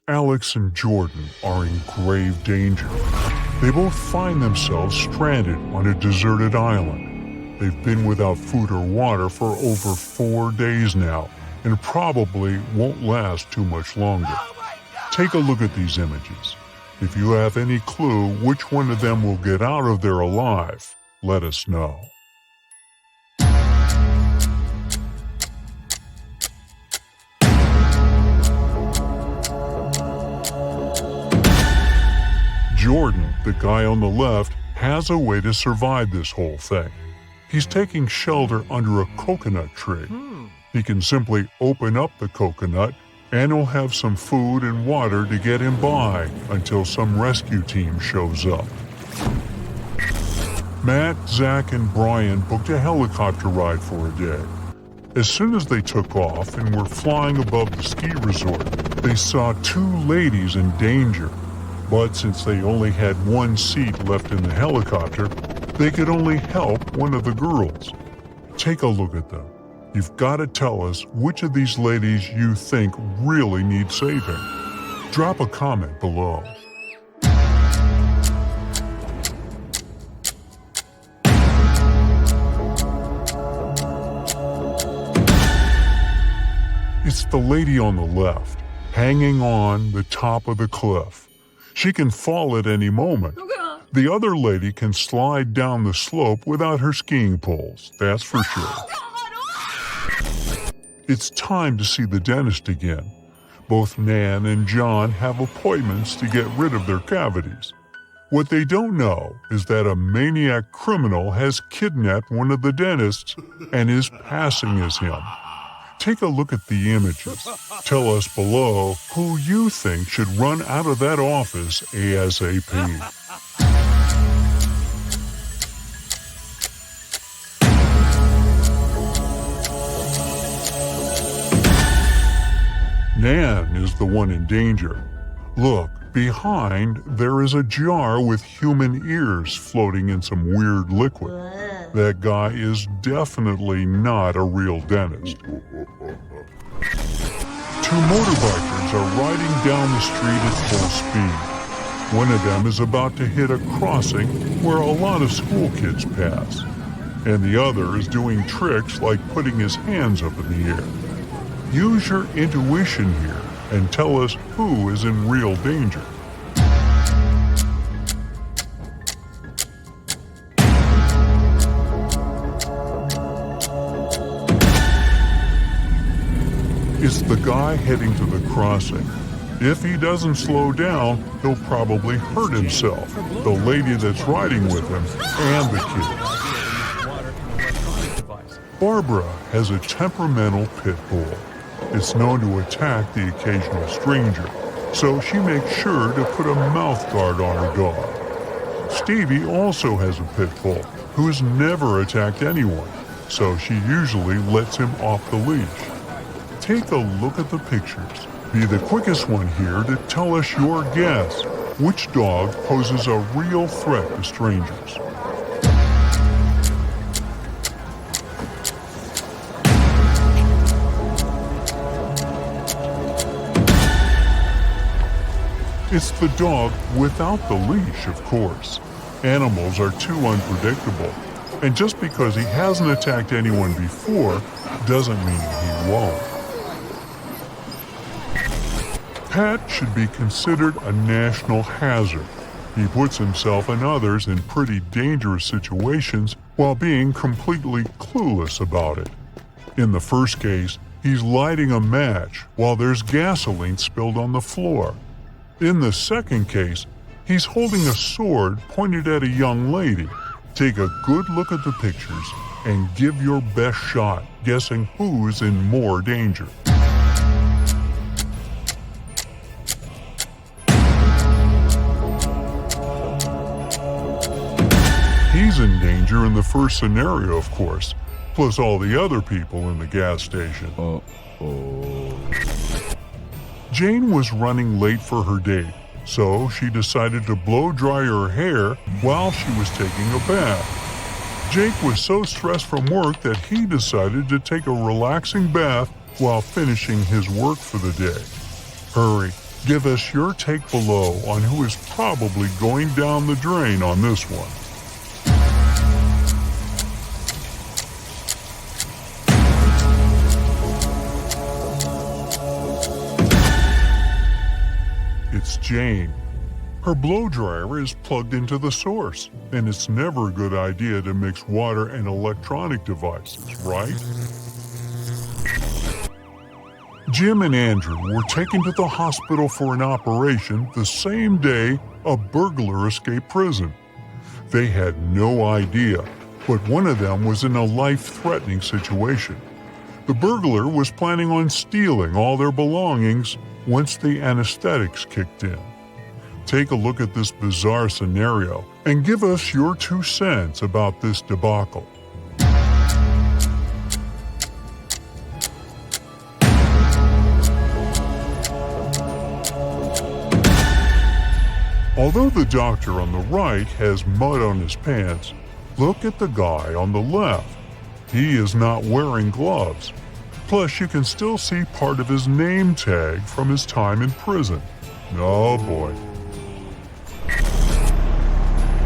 Alex and Jordan are in grave danger. They both find themselves stranded on a deserted island. They've been without food or water for over 4 days now, and probably won't last too much longer. Take a look at these images. If you have any clue which one of them will get out of there alive, let us know. Jordan, the guy on the left, has a way to survive this whole thing. He's taking shelter under a coconut tree. He can simply open up the coconut and he'll have some food and water to get him by until some rescue team shows up. Matt, Zach, and Brian booked a helicopter ride for a day. As soon as they took off and were flying above the ski resort, they saw 2 ladies in danger. But since they only had 1 seat left in the helicopter, they could only help one of the girls. Take a look at them. You've got to tell us which of these ladies you think really need saving. Drop a comment below. It's the lady on the left, hanging on the top of the cliff. She can fall at any moment. The other lady can slide down the slope without her skiing poles, that's for sure. It's time to see the dentist again. Both Nan and John have appointments to get rid of their cavities. What they don't know is that a maniac criminal has kidnapped one of the dentists and is passing as him. Take a look at the images. Tell us below who you think should run out of that office ASAP. Nan is the one in danger. Look, behind there is a jar with human ears floating in some weird liquid. That guy is definitely not a real dentist. 2 motorbikers are riding down the street at full speed. One of them is about to hit a crossing where a lot of school kids pass, and the other is doing tricks like putting his hands up in the air. Use your intuition here and tell us who is in real danger. It's the guy heading to the crossing. If he doesn't slow down, he'll probably hurt himself, the lady that's riding with him, and the kids. Barbara has a temperamental pit bull. It's known to attack the occasional stranger, so she makes sure to put a mouth guard on her dog. Stevie also has a pit bull who has never attacked anyone, so she usually lets him off the leash. Take a look at the pictures. Be the quickest one here to tell us your guess. Which dog poses a real threat to strangers? It's the dog without the leash, of course. Animals are too unpredictable, and just because he hasn't attacked anyone before doesn't mean he won't. Pat should be considered a national hazard. He puts himself and others in pretty dangerous situations while being completely clueless about it. In the first case, he's lighting a match while there's gasoline spilled on the floor. In the second case, he's holding a sword pointed at a young lady. Take a good look at the pictures and give your best shot guessing who's in more danger. He's in danger in the first scenario, of course, plus all the other people in the gas station. Jane was running late for her date, so she decided to blow dry her hair while she was taking a bath. Jake was so stressed from work that he decided to take a relaxing bath while finishing his work for the day. Hurry, Give us your take below on who is probably going down the drain on this one. It's Jane. Her blow dryer is plugged into the source, and it's never a good idea to mix water and electronic devices, right? Jim and Andrew were taken to the hospital for an operation the same day a burglar escaped prison. They had no idea, but one of them was in a life-threatening situation. The burglar was planning on stealing all their belongings once the anesthetics kicked in. Take a look at this bizarre scenario and give us your 2 cents about this debacle. Although the doctor on the right has mud on his pants, look at the guy on the left. He is not wearing gloves. Plus, you can still see part of his name tag from his time in prison. Oh boy.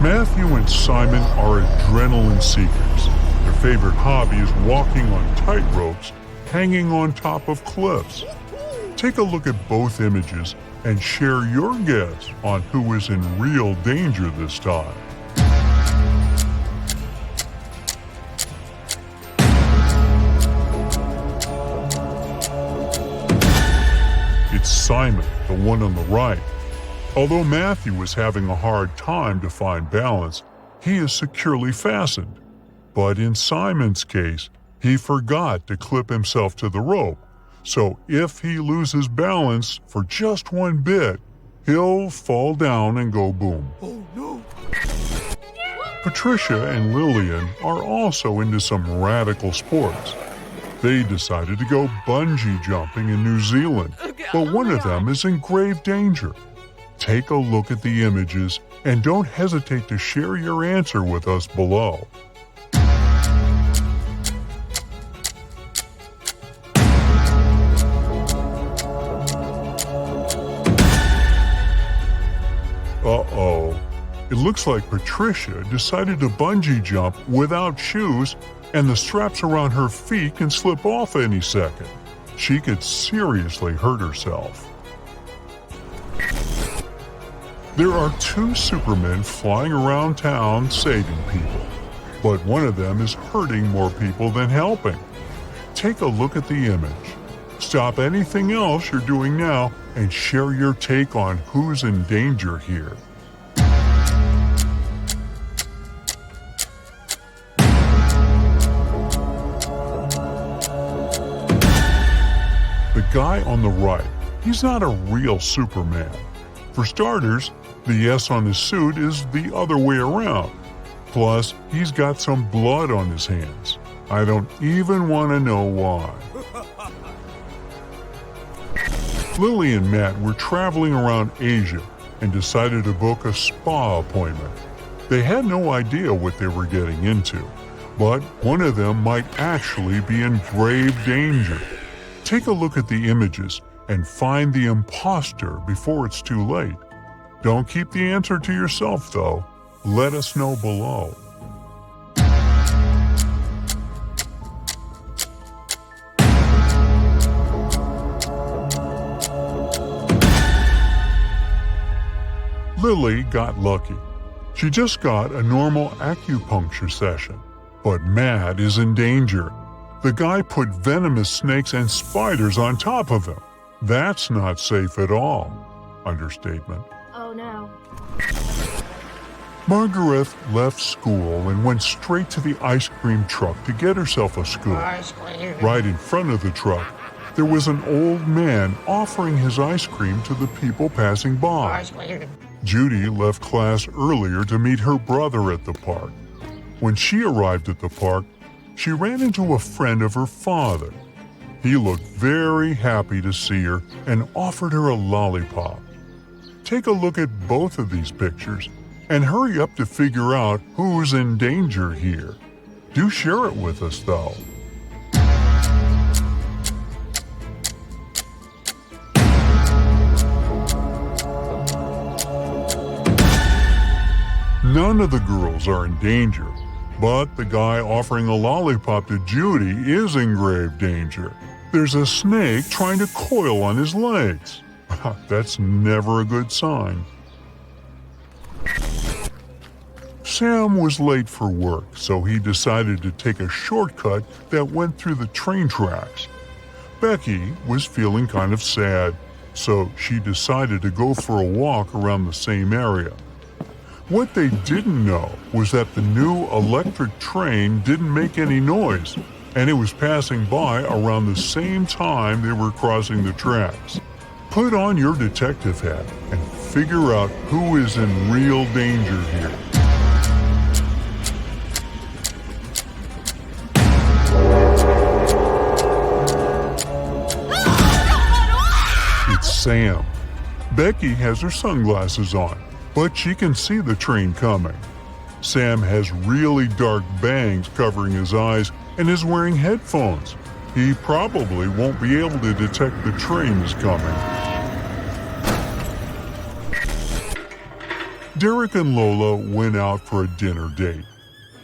Matthew and Simon are adrenaline seekers. Their favorite hobby is walking on tightropes, hanging on top of cliffs. Take a look at both images and share your guess on who is in real danger this time. It's Simon, the one on the right. Although Matthew was having a hard time to find balance, he is securely fastened. But in Simon's case, he forgot to clip himself to the rope. So if he loses balance for just one bit, he'll fall down and go boom. Oh no! Patricia and Lillian are also into some radical sports. They decided to go bungee jumping in New Zealand, but one of them is in grave danger. Take a look at the images and don't hesitate to share your answer with us below. Uh-oh. It looks like Patricia decided to bungee jump without shoes, and the straps around her feet can slip off any second. She could seriously hurt herself. There are 2 supermen flying around town saving people, but one of them is hurting more people than helping. Take a look at the image. Stop anything else you're doing now and share your take on who's in danger here. The guy on the right, he's not a real Superman. For starters, the S on his suit is the other way around. Plus, he's got some blood on his hands. I don't even want to know why. Lily and Matt were traveling around Asia and decided to book a spa appointment. They had no idea what they were getting into, but one of them might actually be in grave danger. Take a look at the images and find the imposter before it's too late. Don't keep the answer to yourself, though. Let us know below. Lily got lucky. She just got a normal acupuncture session. But Matt is in danger. The guy put venomous snakes and spiders on top of him. That's not safe at all. Understatement. Oh no. Margaret left school and went straight to the ice cream truck to get herself a scoop. Right in front of the truck, there was an old man offering his ice cream to the people passing by. Judy left class earlier to meet her brother at the park. When she arrived at the park, she ran into a friend of her father. He looked very happy to see her and offered her a lollipop. Take a look at both of these pictures and hurry up to figure out who's in danger here. Do share it with us, though. None of the girls are in danger, but the guy offering a lollipop to Judy is in grave danger. There's a snake trying to coil on his legs. That's never a good sign. Sam was late for work, so he decided to take a shortcut that went through the train tracks. Becky was feeling kind of sad, so she decided to go for a walk around the same area. What they didn't know was that the new electric train didn't make any noise, and it was passing by around the same time they were crossing the tracks. Put on your detective hat and figure out who is in real danger here. It's Sam. Becky has her sunglasses on, but she can see the train coming. Sam has really dark bangs covering his eyes and is wearing headphones. He probably won't be able to detect the train is coming. Derek and Lola went out for a dinner date.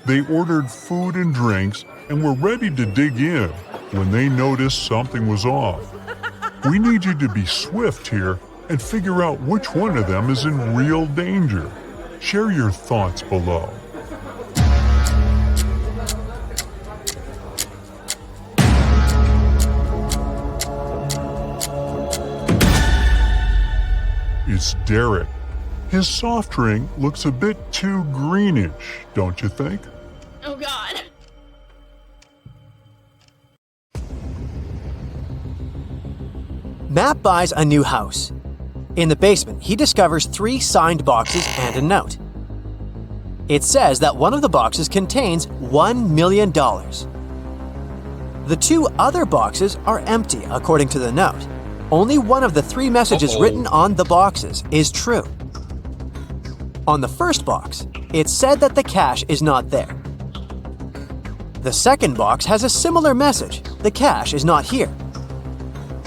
They ordered food and drinks and were ready to dig in when they noticed something was off. We need you to be swift here and figure out which one of them is in real danger. Share your thoughts below. It's Derek. His soft drink looks a bit too greenish, don't you think? Oh God. Matt buys a new house. In the basement, he discovers 3 signed boxes and a note. It says that one of the boxes contains $1 million. The 2 other boxes are empty, according to the note. Only one of the 3 messages written on the boxes is true. On the first box, it said that the cash is not there. The second box has a similar message: the cash is not here.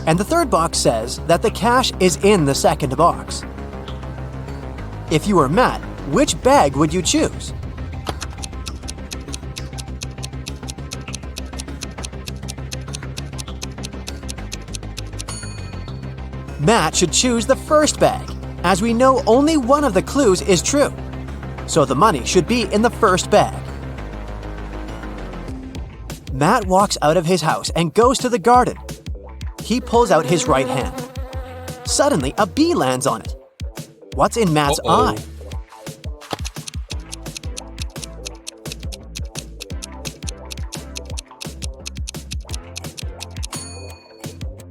And the third box says that the cash is in the second box. If you were Matt, which bag would you choose? Matt should choose the first bag, as we know only one of the clues is true. So the money should be in the first bag. Matt walks out of his house and goes to the garden. He pulls out his right hand. Suddenly, a bee lands on it. What's in Matt's eye?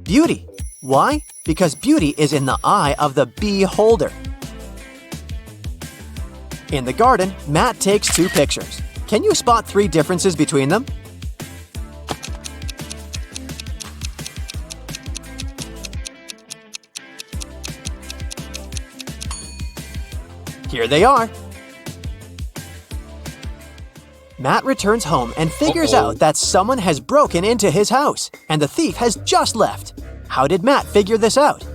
Beauty. Why? Because beauty is in the eye of the bee holder. In the garden, Matt takes 2 pictures. Can you spot 3 differences between them? Here they are. Matt returns home and figures out that someone has broken into his house, and the thief has just left. How did Matt figure this out?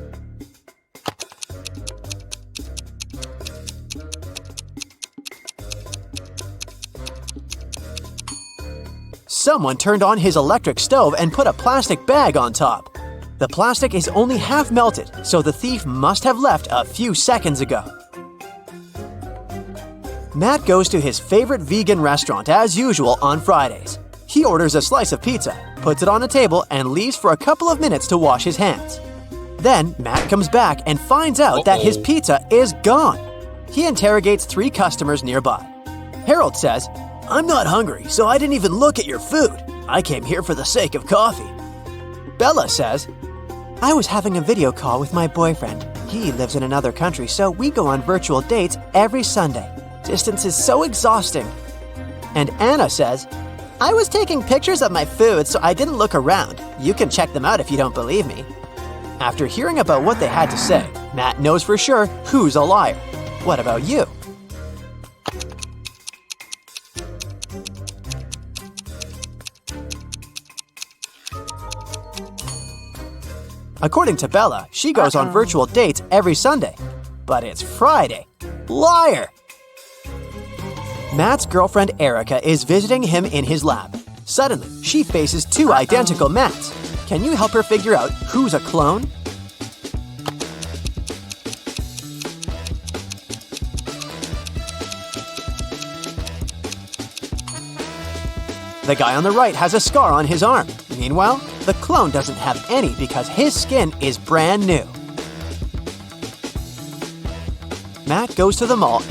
Someone turned on his electric stove and put a plastic bag on top. The plastic is only half melted, so the thief must have left a few seconds ago. Matt goes to his favorite vegan restaurant as usual on Fridays. He orders a slice of pizza, puts it on a table, and leaves for a couple of minutes to wash his hands. Then Matt comes back and finds out that his pizza is gone. He interrogates 3 customers nearby. Harold says, "I'm not hungry, so I didn't even look at your food. I came here for the sake of coffee." Bella says, "I was having a video call with my boyfriend. He lives in another country, so we go on virtual dates every Sunday. Distance is so exhausting." And Anna says, "I was taking pictures of my food, so I didn't look around. You can check them out if you don't believe me." After hearing about what they had to say, Matt knows for sure who's a liar. What about you? According to Bella, she goes on virtual dates every Sunday. But it's Friday. Liar! Matt's girlfriend Erica is visiting him in his lab. Suddenly, she faces two identical Matts. Can you help her figure out who's a clone? The guy on the right has a scar on his arm. Meanwhile, the clone doesn't have any because his skin is brand new. Matt goes to the mall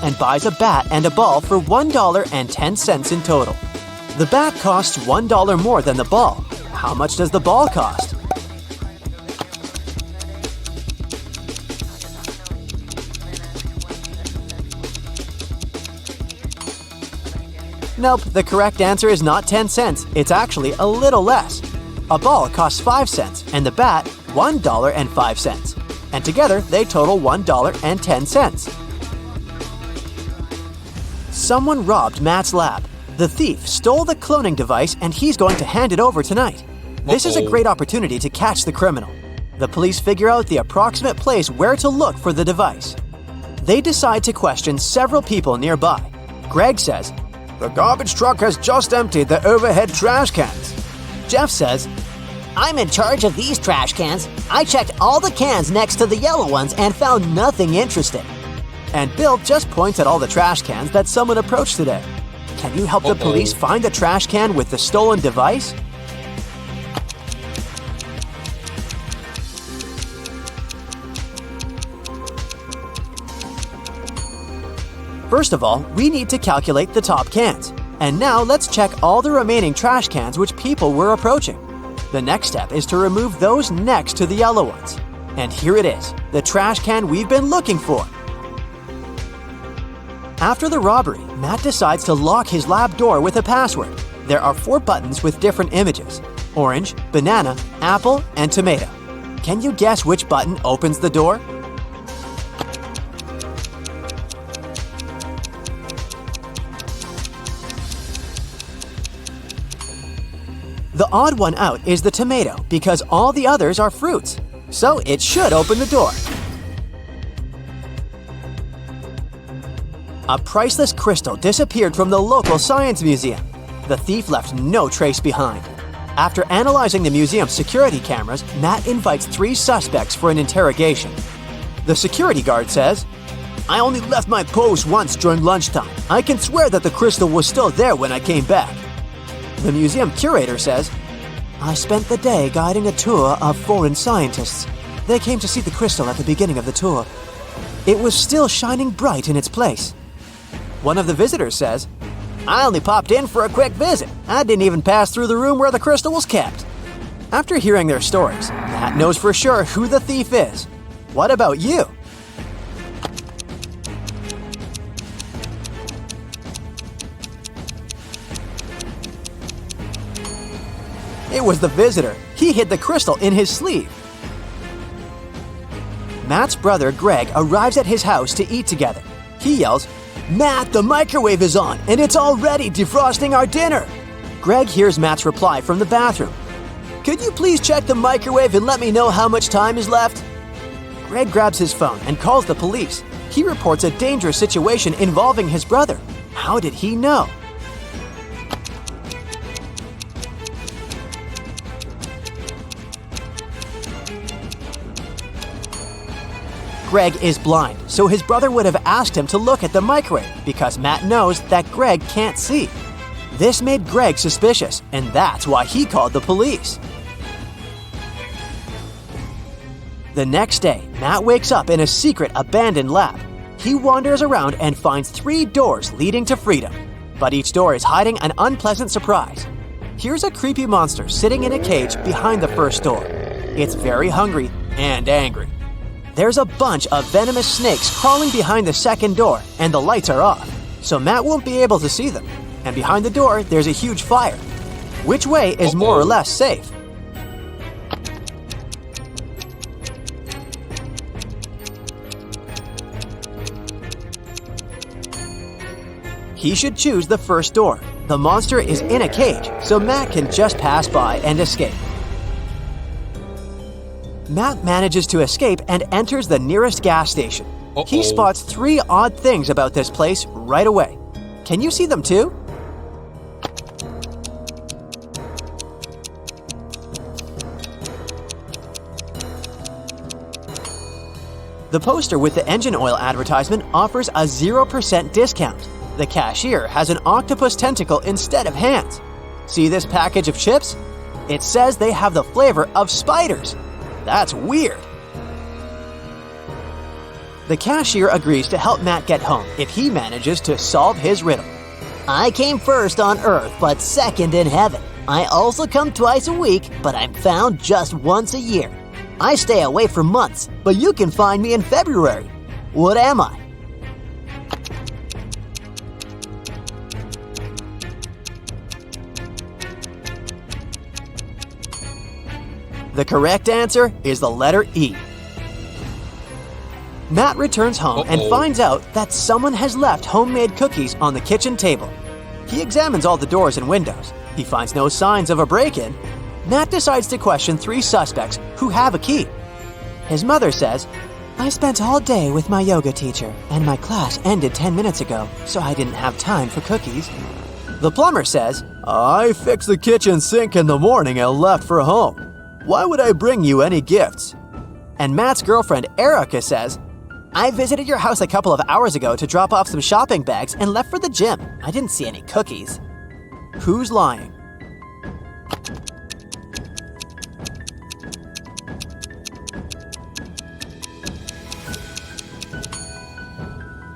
and buys a bat and a ball for $1.10 in total. The bat costs $1 more than the ball. How much does the ball cost? Nope, the correct answer is not 10 cents. It's actually a little less. A ball costs 5 cents and the bat $1.05. And together they total $1.10. Someone robbed Matt's lab. The thief stole the cloning device and he's going to hand it over tonight. This is a great opportunity to catch the criminal. The police figure out the approximate place where to look for the device. They decide to question several people nearby. Greg says, "The garbage truck has just emptied the overhead trash cans." Jeff says, I'm in charge of these trash cans. I checked all the cans next to the yellow ones and found nothing interesting. and Bill just points at all the trash cans that someone approached today. Can you help the police find the trash can with the stolen device? First of all, we need to calculate the top cans. And now let's check all the remaining trash cans which people were approaching. The next step is to remove those next to the yellow ones. And here it is, the trash can we've been looking for. After the robbery, Matt decides to lock his lab door with a password. There are 4 buttons with different images: orange, banana, apple, and tomato. Can you guess which button opens the door? The odd one out is the tomato because all the others are fruits, so it should open the door. A priceless crystal disappeared from the local science museum. The thief left no trace behind. After analyzing the museum's security cameras, Matt invites 3 suspects for an interrogation. The security guard says, "I only left my post once during lunchtime. I can swear that the crystal was still there when I came back." The museum curator says, "I spent the day guiding a tour of foreign scientists. They came to see the crystal at the beginning of the tour. It was still shining bright in its place." One of the visitors says, "I only popped in for a quick visit. I didn't even pass through the room where the crystal was kept." After hearing their stories, Matt knows for sure who the thief is. What about you? It was the visitor. He hid the crystal in his sleeve. Matt's brother, Greg, arrives at his house to eat together. He yells, "Matt, the microwave is on, and it's already defrosting our dinner." Greg hears Matt's reply from the bathroom. "Could you please check the microwave and let me know how much time is left?" Greg grabs his phone and calls the police. He reports a dangerous situation involving his brother. How did he know? Greg is blind, so his brother would have asked him to look at the microwave because Matt knows that Greg can't see. This made Greg suspicious, and that's why he called the police. The next day, Matt wakes up in a secret abandoned lab. He wanders around and finds 3 doors leading to freedom, but each door is hiding an unpleasant surprise. Here's a creepy monster sitting in a cage behind the first door. It's very hungry and angry. There's a bunch of venomous snakes crawling behind the second door, and the lights are off, so Matt won't be able to see them. And behind the door, there's a huge fire. Which way is more or less safe? He should choose the first door. The monster is in a cage, so Matt can just pass by and escape. Matt manages to escape and enters the nearest gas station. He spots 3 odd things about this place right away. Can you see them too? The poster with the engine oil advertisement offers a 0% discount. The cashier has an octopus tentacle instead of hands. See this package of chips? It says they have the flavor of spiders. That's weird. The cashier agrees to help Matt get home if he manages to solve his riddle. I came first on Earth, but second in heaven. I also come twice a week, but I'm found just once a year. I stay away for months, but you can find me in February. What am I? The correct answer is the letter E. Matt returns home and finds out that someone has left homemade cookies on the kitchen table. He examines all the doors and windows. He finds no signs of a break-in. Matt decides to question 3 suspects who have a key. His mother says, "I spent all day with my yoga teacher, and my class ended 10 minutes ago, so I didn't have time for cookies." The plumber says, "I fixed the kitchen sink in the morning and left for home. Why would I bring you any gifts?" And Matt's girlfriend Erica says, "I visited your house a couple of hours ago to drop off some shopping bags and left for the gym. I didn't see any cookies." Who's lying?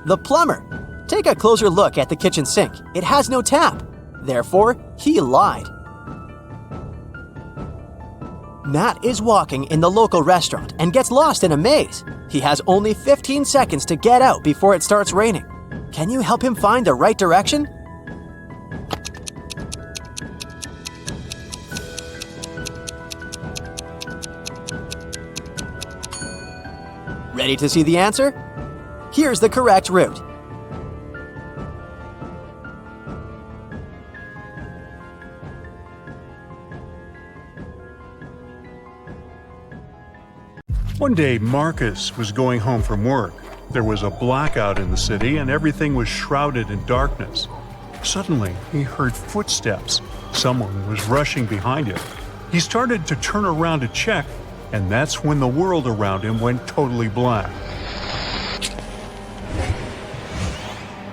The plumber. Take a closer look at the kitchen sink. It has no tap. Therefore, he lied. Matt is walking in the local restaurant and gets lost in a maze. He has only 15 seconds to get out before it starts raining. Can you help him find the right direction? Ready to see the answer? Here's the correct route. One day, Marcus was going home from work. There was a blackout in the city and everything was shrouded in darkness. Suddenly, he heard footsteps. Someone was rushing behind him. He started to turn around to check, and that's when the world around him went totally black.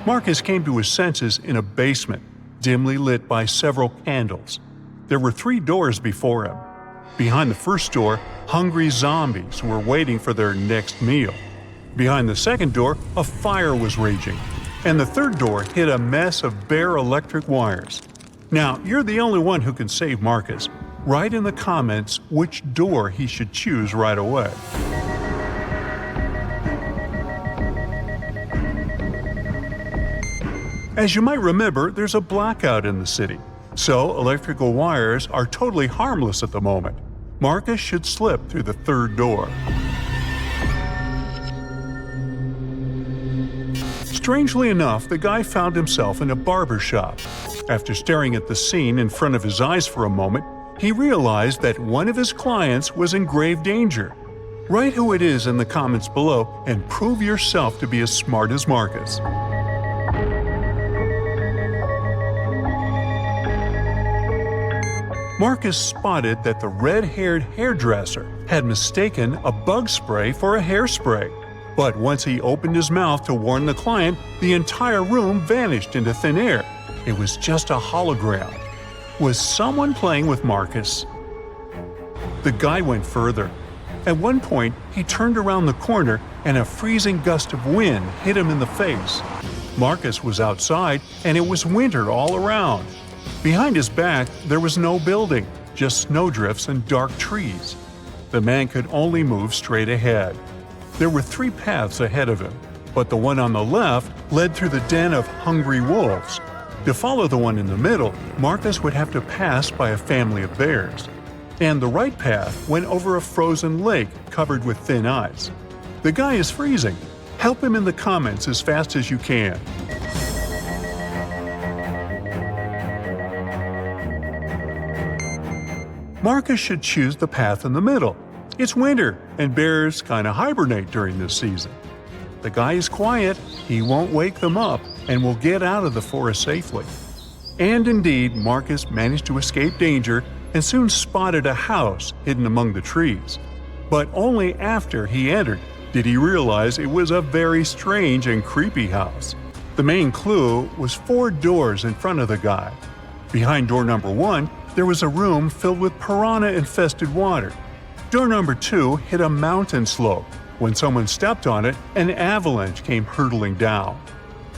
Marcus came to his senses in a basement, dimly lit by several candles. There were 3 doors before him. Behind the first door, hungry zombies were waiting for their next meal. Behind the second door, a fire was raging. And the third door hid a mess of bare electric wires. Now, you're the only one who can save Marcus. Write in the comments which door he should choose right away. As you might remember, there's a blackout in the city, so electrical wires are totally harmless at the moment. Marcus should slip through the third door. Strangely enough, the guy found himself in a barber shop. After staring at the scene in front of his eyes for a moment, he realized that one of his clients was in grave danger. Write who it is in the comments below and prove yourself to be as smart as Marcus. Marcus spotted that the red-haired hairdresser had mistaken a bug spray for a hairspray. But once he opened his mouth to warn the client, the entire room vanished into thin air. It was just a hologram. Was someone playing with Marcus? The guy went further. At one point, he turned around the corner and a freezing gust of wind hit him in the face. Marcus was outside and it was winter all around. Behind his back, there was no building, just snowdrifts and dark trees. The man could only move straight ahead. There were 3 paths ahead of him, but the one on the left led through the den of hungry wolves. To follow the one in the middle, Marcus would have to pass by a family of bears. And the right path went over a frozen lake covered with thin ice. The guy is freezing. Help him in the comments as fast as you can. Marcus should choose the path in the middle. It's winter, and bears kind of hibernate during this season. The guy is quiet, he won't wake them up, and will get out of the forest safely. And indeed, Marcus managed to escape danger and soon spotted a house hidden among the trees. But only after he entered did he realize it was a very strange and creepy house. The main clue was 4 doors in front of the guy. Behind door number 1, there was a room filled with piranha-infested water. Door number 2 hit a mountain slope. When someone stepped on it, an avalanche came hurtling down.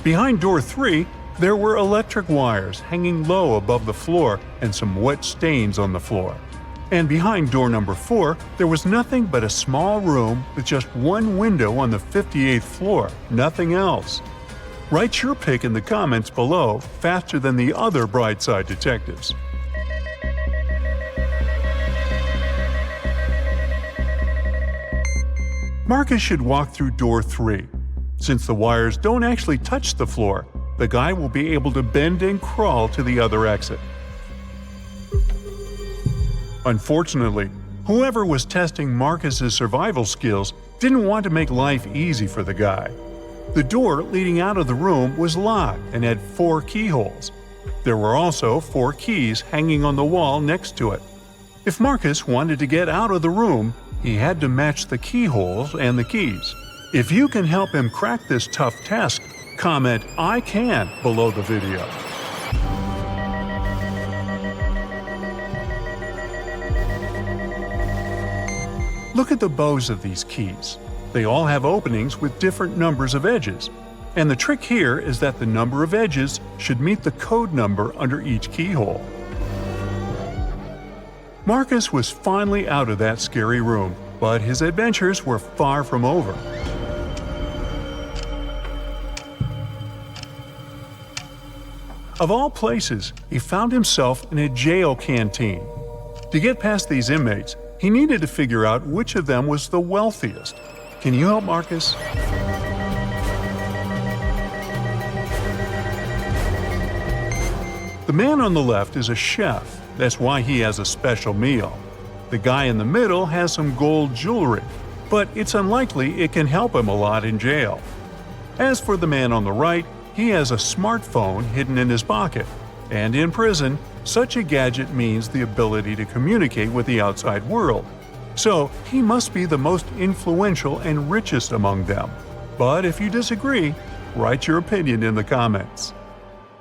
Behind door 3, there were electric wires hanging low above the floor and some wet stains on the floor. And behind door number 4, there was nothing but a small room with just one window on the 58th floor, nothing else. Write your pick in the comments below faster than the other Brightside detectives. Marcus should walk through door 3. Since the wires don't actually touch the floor, the guy will be able to bend and crawl to the other exit. Unfortunately, whoever was testing Marcus's survival skills didn't want to make life easy for the guy. The door leading out of the room was locked and had 4 keyholes. There were also 4 keys hanging on the wall next to it. If Marcus wanted to get out of the room, he had to match the keyholes and the keys. If you can help him crack this tough task, comment "I can" below the video. Look at the bows of these keys. They all have openings with different numbers of edges. And the trick here is that the number of edges should meet the code number under each keyhole. Marcus was finally out of that scary room, but his adventures were far from over. Of all places, he found himself in a jail canteen. To get past these inmates, he needed to figure out which of them was the wealthiest. Can you help Marcus? The man on the left is a chef. That's why he has a special meal. The guy in the middle has some gold jewelry, but it's unlikely it can help him a lot in jail. As for the man on the right, he has a smartphone hidden in his pocket. And in prison, such a gadget means the ability to communicate with the outside world. So he must be the most influential and richest among them. But if you disagree, write your opinion in the comments.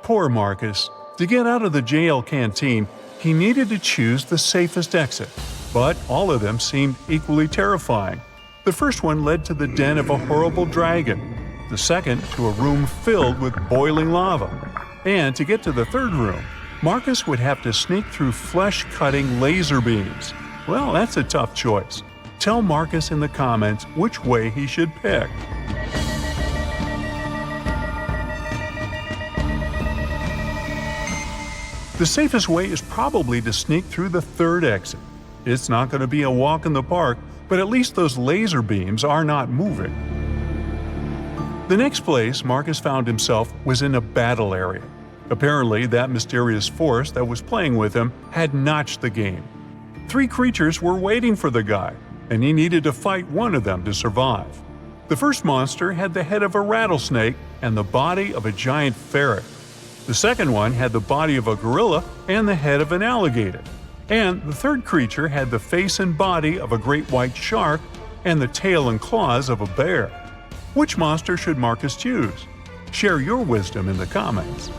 Poor Marcus. To get out of the jail canteen, he needed to choose the safest exit. But all of them seemed equally terrifying. The first one led to the den of a horrible dragon. The second to a room filled with boiling lava. And to get to the third room, Marcus would have to sneak through flesh-cutting laser beams. Well, that's a tough choice. Tell Marcus in the comments which way he should pick. The safest way is probably to sneak through the third exit. It's not going to be a walk in the park, but at least those laser beams are not moving. The next place Marcus found himself was in a battle area. Apparently, that mysterious force that was playing with him had notched the game. 3 creatures were waiting for the guy, and he needed to fight one of them to survive. The first monster had the head of a rattlesnake and the body of a giant ferret. The second one had the body of a gorilla and the head of an alligator. And the third creature had the face and body of a great white shark and the tail and claws of a bear. Which monster should Marcus choose? Share your wisdom in the comments.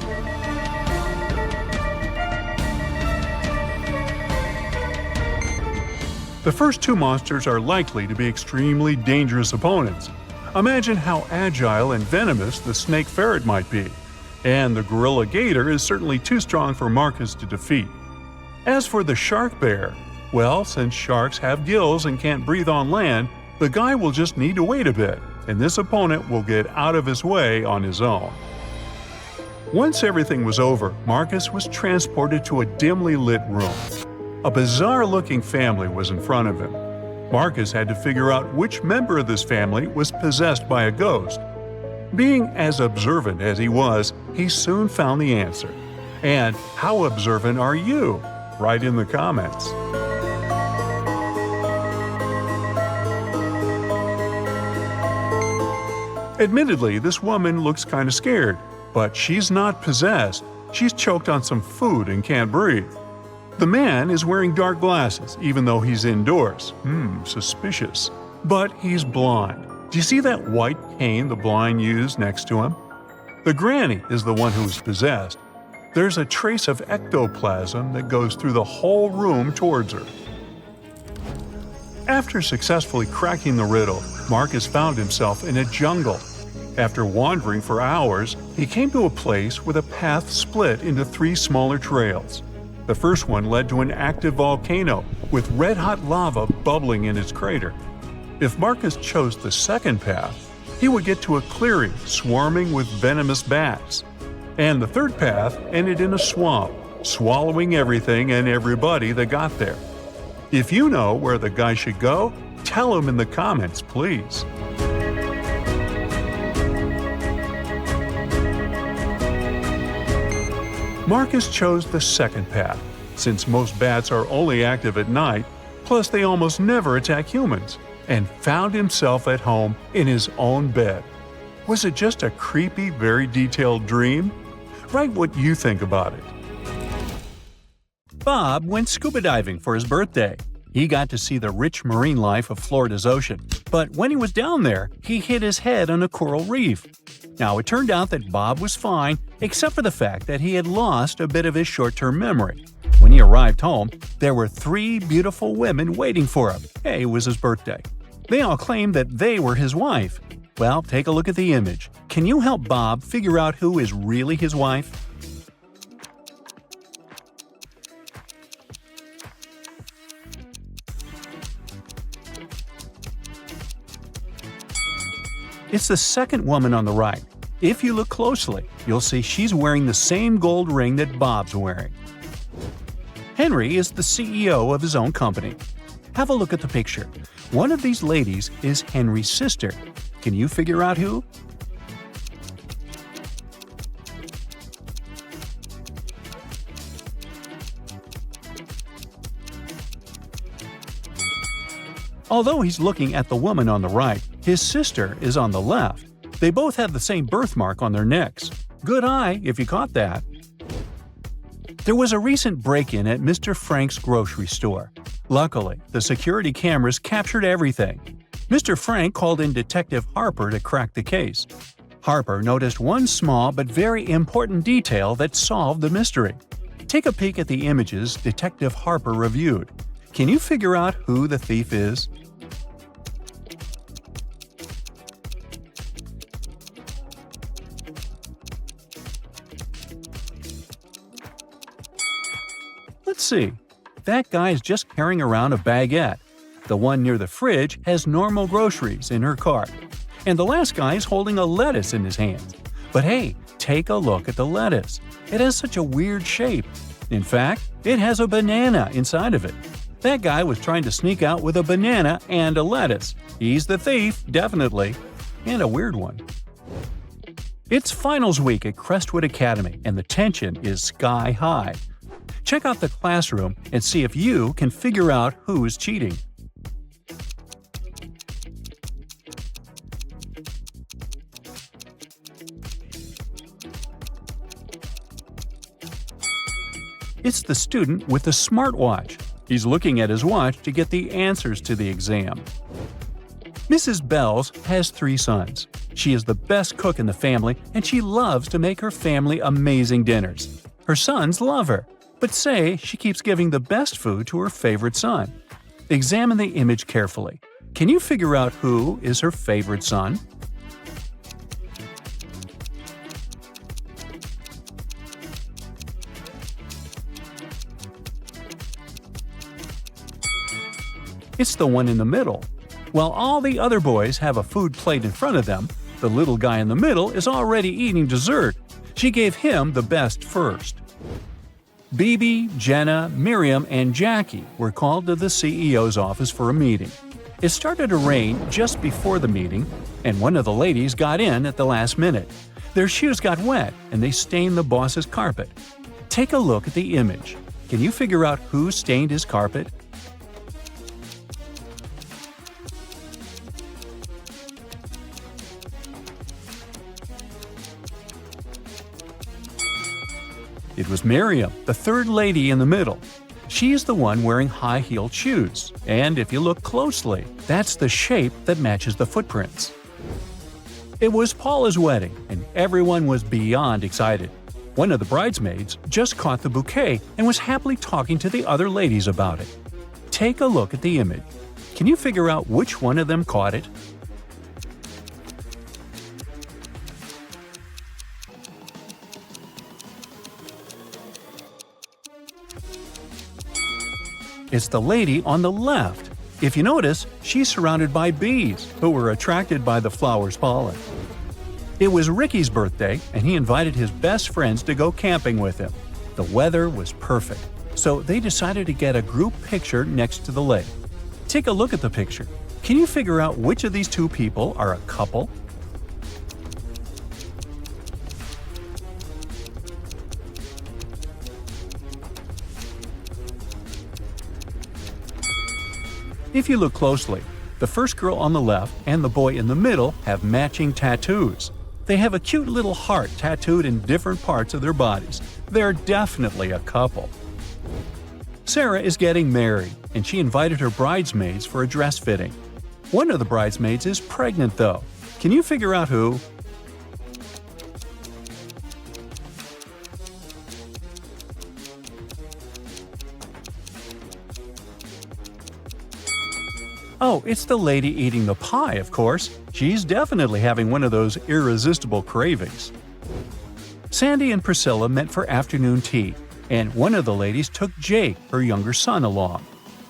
The first 2 monsters are likely to be extremely dangerous opponents. Imagine how agile and venomous the snake ferret might be. And the gorilla gator is certainly too strong for Marcus to defeat. As for the shark bear, well, since sharks have gills and can't breathe on land, the guy will just need to wait a bit, and this opponent will get out of his way on his own. Once everything was over, Marcus was transported to a dimly lit room. A bizarre-looking family was in front of him. Marcus had to figure out which member of this family was possessed by a ghost. Being as observant as he was, he soon found the answer. And how observant are you? Write in the comments. Admittedly, this woman looks kind of scared, But she's not possessed. She's choked on some food and can't breathe. The man is wearing dark glasses, even though he's indoors. Suspicious. But he's blind. Do you see that white cane the blind use next to him? The granny is the one who is possessed. There's a trace of ectoplasm that goes through the whole room towards her. After successfully cracking the riddle, Marcus found himself in a jungle. After wandering for hours, he came to a place where the path split into 3 smaller trails. The first one led to an active volcano with red-hot lava bubbling in its crater. If Marcus chose the second path, he would get to a clearing swarming with venomous bats. And the third path ended in a swamp, swallowing everything and everybody that got there. If you know where the guy should go, tell him in the comments, please. Marcus chose the second path, since most bats are only active at night, plus they almost never attack humans, and found himself at home in his own bed. Was it just a creepy, very detailed dream? Write what you think about it. Bob went scuba diving for his birthday. He got to see the rich marine life of Florida's ocean, but when he was down there, he hit his head on a coral reef. Now, it turned out that Bob was fine, except for the fact that he had lost a bit of his short-term memory. When he arrived home, there were 3 beautiful women waiting for him. Hey, it was his birthday. They all claimed that they were his wife. Well, take a look at the image. Can you help Bob figure out who is really his wife? It's the second woman on the right. If you look closely, you'll see she's wearing the same gold ring that Bob's wearing. Henry is the CEO of his own company. Have a look at the picture. One of these ladies is Henry's sister. Can you figure out who? Although he's looking at the woman on the right, his sister is on the left. They both have the same birthmark on their necks. Good eye, if you caught that. There was a recent break-in at Mr. Frank's grocery store. Luckily, the security cameras captured everything. Mr. Frank called in Detective Harper to crack the case. Harper noticed one small but very important detail that solved the mystery. Take a peek at the images Detective Harper reviewed. Can you figure out who the thief is? Let's see. That guy is just carrying around a baguette. The one near the fridge has normal groceries in her cart. And the last guy is holding a lettuce in his hands. But hey, take a look at the lettuce. It has such a weird shape. In fact, it has a banana inside of it. That guy was trying to sneak out with a banana and a lettuce. He's the thief, definitely. And a weird one. It's finals week at Crestwood Academy, and the tension is sky high. Check out the classroom and see if you can figure out who is cheating. It's the student with the smartwatch. He's looking at his watch to get the answers to the exam. Mrs. Bells has 3 sons. She is the best cook in the family, and she loves to make her family amazing dinners. Her sons love her, but say she keeps giving the best food to her favorite son. Examine the image carefully. Can you figure out who is her favorite son? It's the one in the middle. While all the other boys have a food plate in front of them, the little guy in the middle is already eating dessert. She gave him the best first. Bibi, Jenna, Miriam, and Jackie were called to the CEO's office for a meeting. It started to rain just before the meeting, and one of the ladies got in at the last minute. Their shoes got wet, and they stained the boss's carpet. Take a look at the image. Can you figure out who stained his carpet? It was Miriam, the third lady in the middle. She's the one wearing high-heeled shoes, and if you look closely, that's the shape that matches the footprints. It was Paula's wedding, and everyone was beyond excited. One of the bridesmaids just caught the bouquet and was happily talking to the other ladies about it. Take a look at the image. Can you figure out which one of them caught it? It's the lady on the left. If you notice, she's surrounded by bees, who were attracted by the flower's pollen. It was Ricky's birthday, and he invited his best friends to go camping with him. The weather was perfect, so they decided to get a group picture next to the lake. Take a look at the picture. Can you figure out which of these two people are a couple? If you look closely, the first girl on the left and the boy in the middle have matching tattoos. They have a cute little heart tattooed in different parts of their bodies. They're definitely a couple. Sarah is getting married, and she invited her bridesmaids for a dress fitting. One of the bridesmaids is pregnant, though. Can you figure out who? Oh, it's the lady eating the pie, of course. She's definitely having one of those irresistible cravings. Sandy and Priscilla met for afternoon tea, and one of the ladies took Jake, her younger son, along.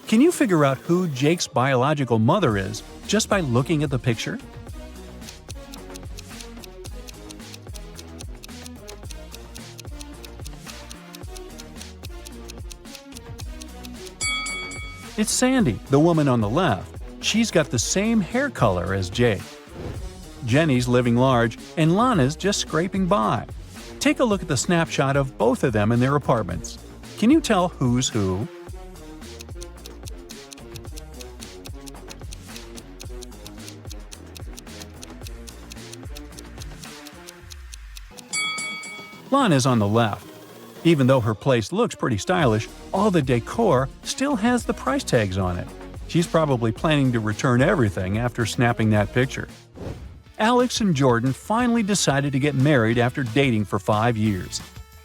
Can you figure out who Jake's biological mother is just by looking at the picture? It's Sandy, the woman on the left. She's got the same hair color as Jake. Jenny's living large, and Lana's just scraping by. Take a look at the snapshot of both of them in their apartments. Can you tell who's who? Lana's on the left. Even though her place looks pretty stylish, all the decor still has the price tags on it. She's probably planning to return everything after snapping that picture. Alex and Jordan finally decided to get married after dating for 5 years.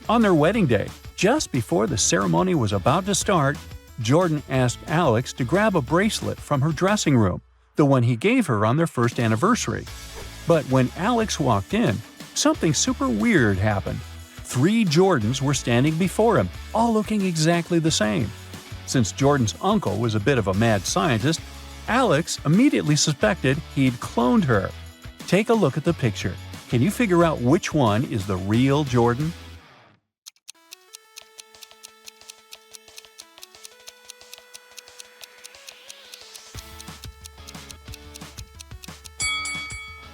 On their wedding day, just before the ceremony was about to start, Jordan asked Alex to grab a bracelet from her dressing room, the one he gave her on their first anniversary. But when Alex walked in, something super weird happened. 3 Jordans were standing before him, all looking exactly the same. Since Jordan's uncle was a bit of a mad scientist, Alex immediately suspected he'd cloned her. Take a look at the picture. Can you figure out which one is the real Jordan?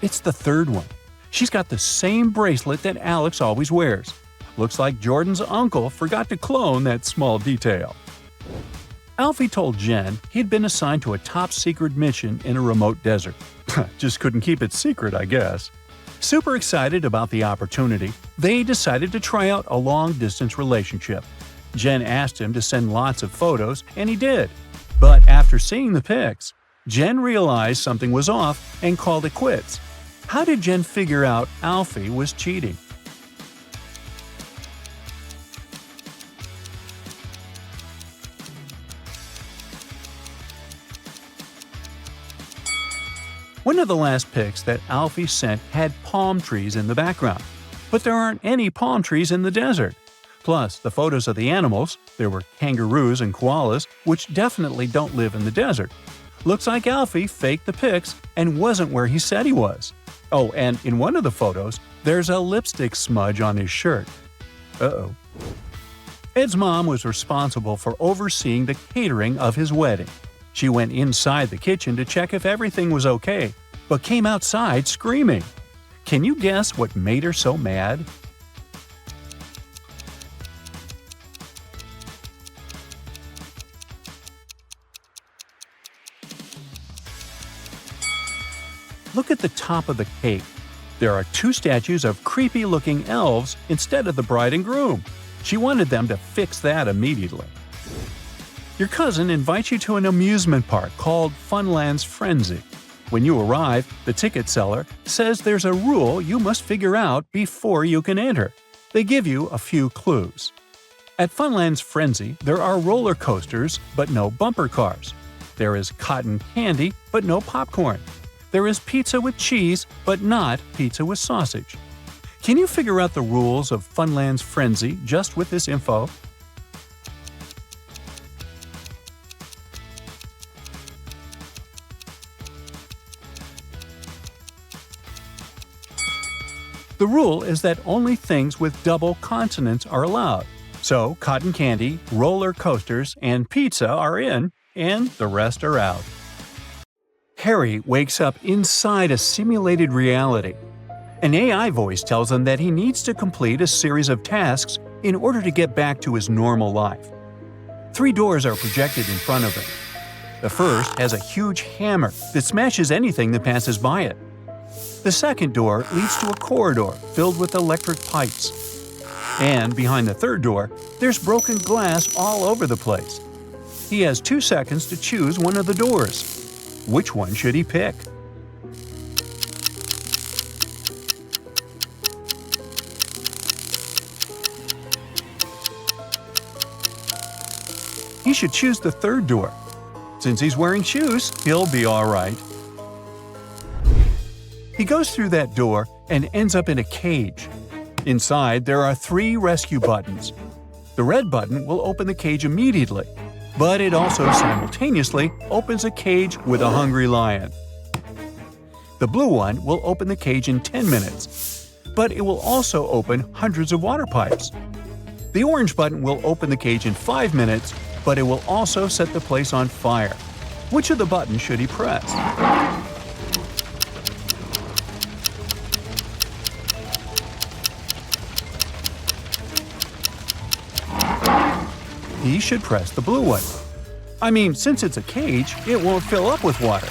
It's the third one. She's got the same bracelet that Alex always wears. Looks like Jordan's uncle forgot to clone that small detail. Alfie told Jen he'd been assigned to a top-secret mission in a remote desert. Just couldn't keep it secret, I guess. Super excited about the opportunity, they decided to try out a long-distance relationship. Jen asked him to send lots of photos, and he did. But after seeing the pics, Jen realized something was off and called it quits. How did Jen figure out Alfie was cheating? One of the last pics that Alfie sent had palm trees in the background, but there aren't any palm trees in the desert. Plus, the photos of the animals, there were kangaroos and koalas, which definitely don't live in the desert. Looks like Alfie faked the pics and wasn't where he said he was. Oh, and in one of the photos, there's a lipstick smudge on his shirt. Uh-oh. Ed's mom was responsible for overseeing the catering of his wedding. She went inside the kitchen to check if everything was okay, but came outside screaming. Can you guess what made her so mad? Look at the top of the cake. There are 2 statues of creepy-looking elves instead of the bride and groom. She wanted them to fix that immediately. Your cousin invites you to an amusement park called Funland's Frenzy. When you arrive, the ticket seller says there's a rule you must figure out before you can enter. They give you a few clues. At Funland's Frenzy, there are roller coasters, but no bumper cars. There is cotton candy, but no popcorn. There is pizza with cheese, but not pizza with sausage. Can you figure out the rules of Funland's Frenzy just with this info? The rule is that only things with double consonants are allowed. So, cotton candy, roller coasters, and pizza are in, and the rest are out. Harry wakes up inside a simulated reality. An AI voice tells him that he needs to complete a series of tasks in order to get back to his normal life. 3 doors are projected in front of him. The first has a huge hammer that smashes anything that passes by it. The second door leads to a corridor filled with electric pipes. And behind the third door, there's broken glass all over the place. He has 2 seconds to choose one of the doors. Which one should he pick? He should choose the third door. Since he's wearing shoes, he'll be all right. He goes through that door and ends up in a cage. Inside, there are 3 rescue buttons. The red button will open the cage immediately, but it also simultaneously opens a cage with a hungry lion. The blue one will open the cage in 10 minutes, but it will also open hundreds of water pipes. The orange button will open the cage in 5 minutes, but it will also set the place on fire. Which of the buttons should he press? He should press the blue one. I mean, since it's a cage, it won't fill up with water.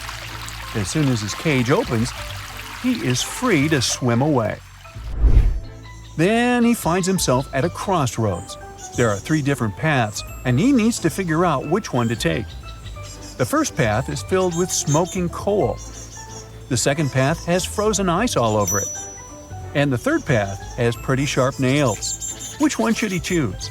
As soon as his cage opens, he is free to swim away. Then he finds himself at a crossroads. There are 3 different paths, and he needs to figure out which one to take. The first path is filled with smoking coal. The second path has frozen ice all over it. And the third path has pretty sharp nails. Which one should he choose?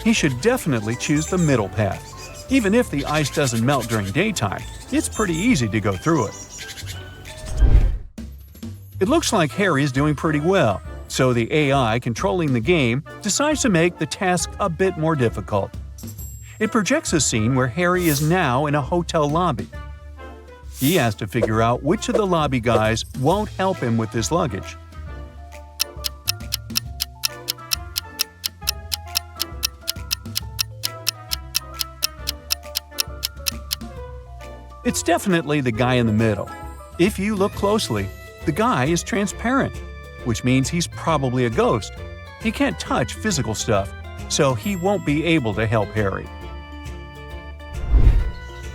He should definitely choose the middle path. Even if the ice doesn't melt during daytime, it's pretty easy to go through it. It looks like Harry is doing pretty well, so the AI controlling the game decides to make the task a bit more difficult. It projects a scene where Harry is now in a hotel lobby. He has to figure out which of the lobby guys won't help him with his luggage. It's definitely the guy in the middle. If you look closely, the guy is transparent, which means he's probably a ghost. He can't touch physical stuff, so he won't be able to help Harry.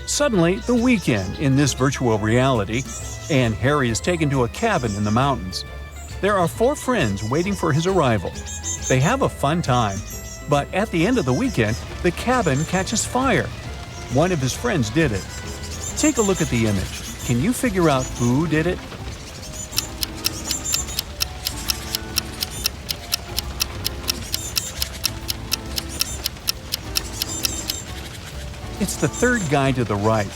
Suddenly, the weekend in this virtual reality, and Harry is taken to a cabin in the mountains. There are 4 friends waiting for his arrival. They have a fun time, but at the end of the weekend, the cabin catches fire. One of his friends did it. Take a look at the image. Can you figure out who did it? It's the third guy to the right.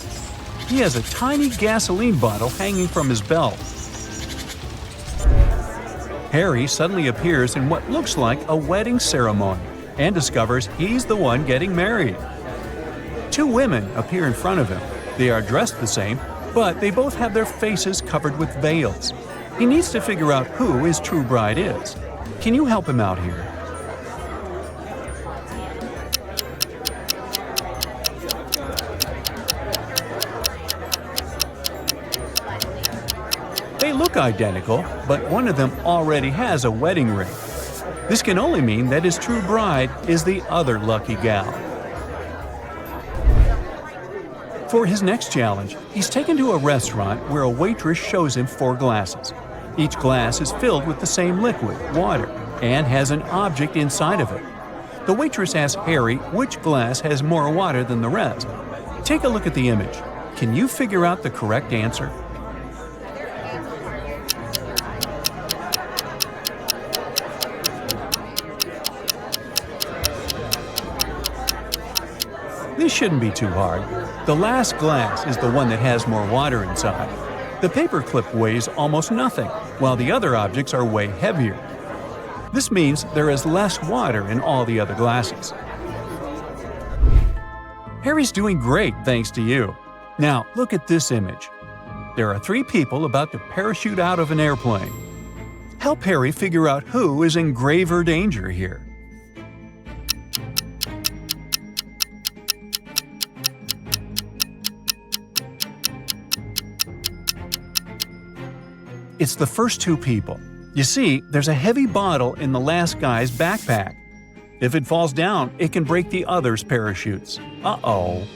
He has a tiny gasoline bottle hanging from his belt. Harry suddenly appears in what looks like a wedding ceremony and discovers he's the one getting married. 2 women appear in front of him. They are dressed the same, but they both have their faces covered with veils. He needs to figure out who his true bride is. Can you help him out here? They look identical, but one of them already has a wedding ring. This can only mean that his true bride is the other lucky gal. For his next challenge, he's taken to a restaurant where a waitress shows him 4 glasses. Each glass is filled with the same liquid, water, and has an object inside of it. The waitress asks Harry which glass has more water than the rest. Take a look at the image. Can you figure out the correct answer? This shouldn't be too hard. The last glass is the one that has more water inside. The paper clip weighs almost nothing, while the other objects are way heavier. This means there is less water in all the other glasses. Harry's doing great thanks to you. Now look at this image. There are 3 people about to parachute out of an airplane. Help Harry figure out who is in graver danger here. It's the first 2 people. You see, there's a heavy bottle in the last guy's backpack. If it falls down, it can break the other's parachutes. Uh-oh.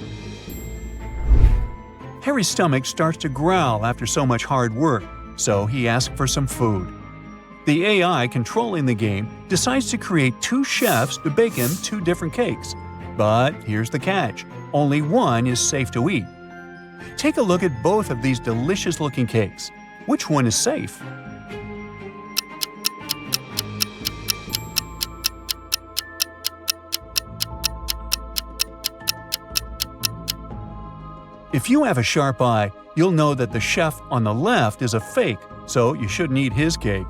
Harry's stomach starts to growl after so much hard work, so he asks for some food. The AI controlling the game decides to create 2 chefs to bake him 2 different cakes. But here's the catch. Only one is safe to eat. Take a look at both of these delicious-looking cakes. Which one is safe? If you have a sharp eye, you'll know that the chef on the left is a fake, so you shouldn't eat his cake.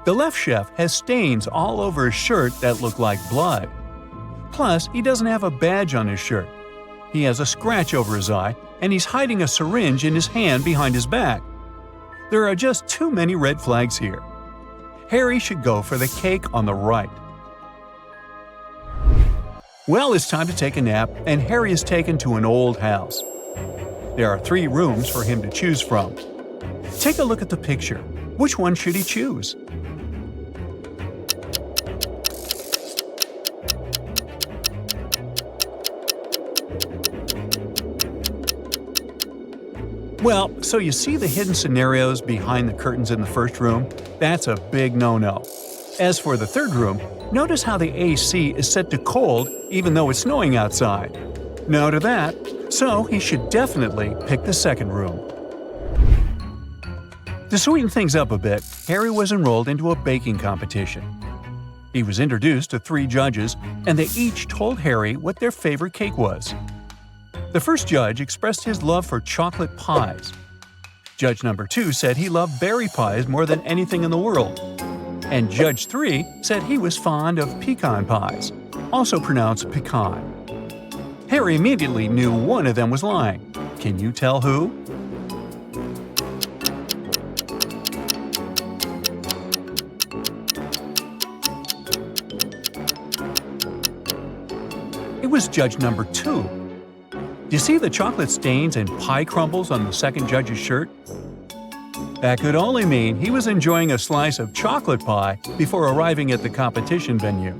The left chef has stains all over his shirt that look like blood. Plus, he doesn't have a badge on his shirt. He has a scratch over his eye, and he's hiding a syringe in his hand behind his back. There are just too many red flags here. Harry should go for the cake on the right. Well, it's time to take a nap, and Harry is taken to an old house. There are 3 rooms for him to choose from. Take a look at the picture. Which one should he choose? Well, so you see the hidden scenarios behind the curtains in the first room? That's a big no-no. As for the third room, notice how the AC is set to cold even though it's snowing outside. No to that, so he should definitely pick the second room. To sweeten things up a bit, Harry was enrolled into a baking competition. He was introduced to 3 judges, and they each told Harry what their favorite cake was. The first judge expressed his love for chocolate pies. Judge number 2 said he loved berry pies more than anything in the world. And Judge 3 said he was fond of pecan pies, also pronounced pecan. Harry immediately knew one of them was lying. Can you tell who? It was judge number 2. Do you see the chocolate stains and pie crumbles on the second judge's shirt? That could only mean he was enjoying a slice of chocolate pie before arriving at the competition venue.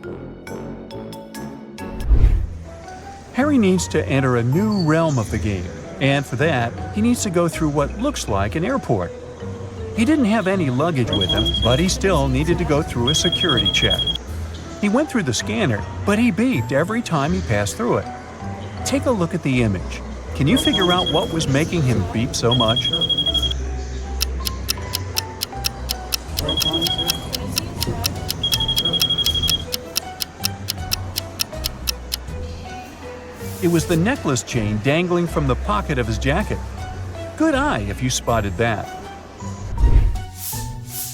Harry needs to enter a new realm of the game, and for that, he needs to go through what looks like an airport. He didn't have any luggage with him, but he still needed to go through a security check. He went through the scanner, but he beeped every time he passed through it. Take a look at the image. Can you figure out what was making him beep so much? It was the necklace chain dangling from the pocket of his jacket. Good eye if you spotted that.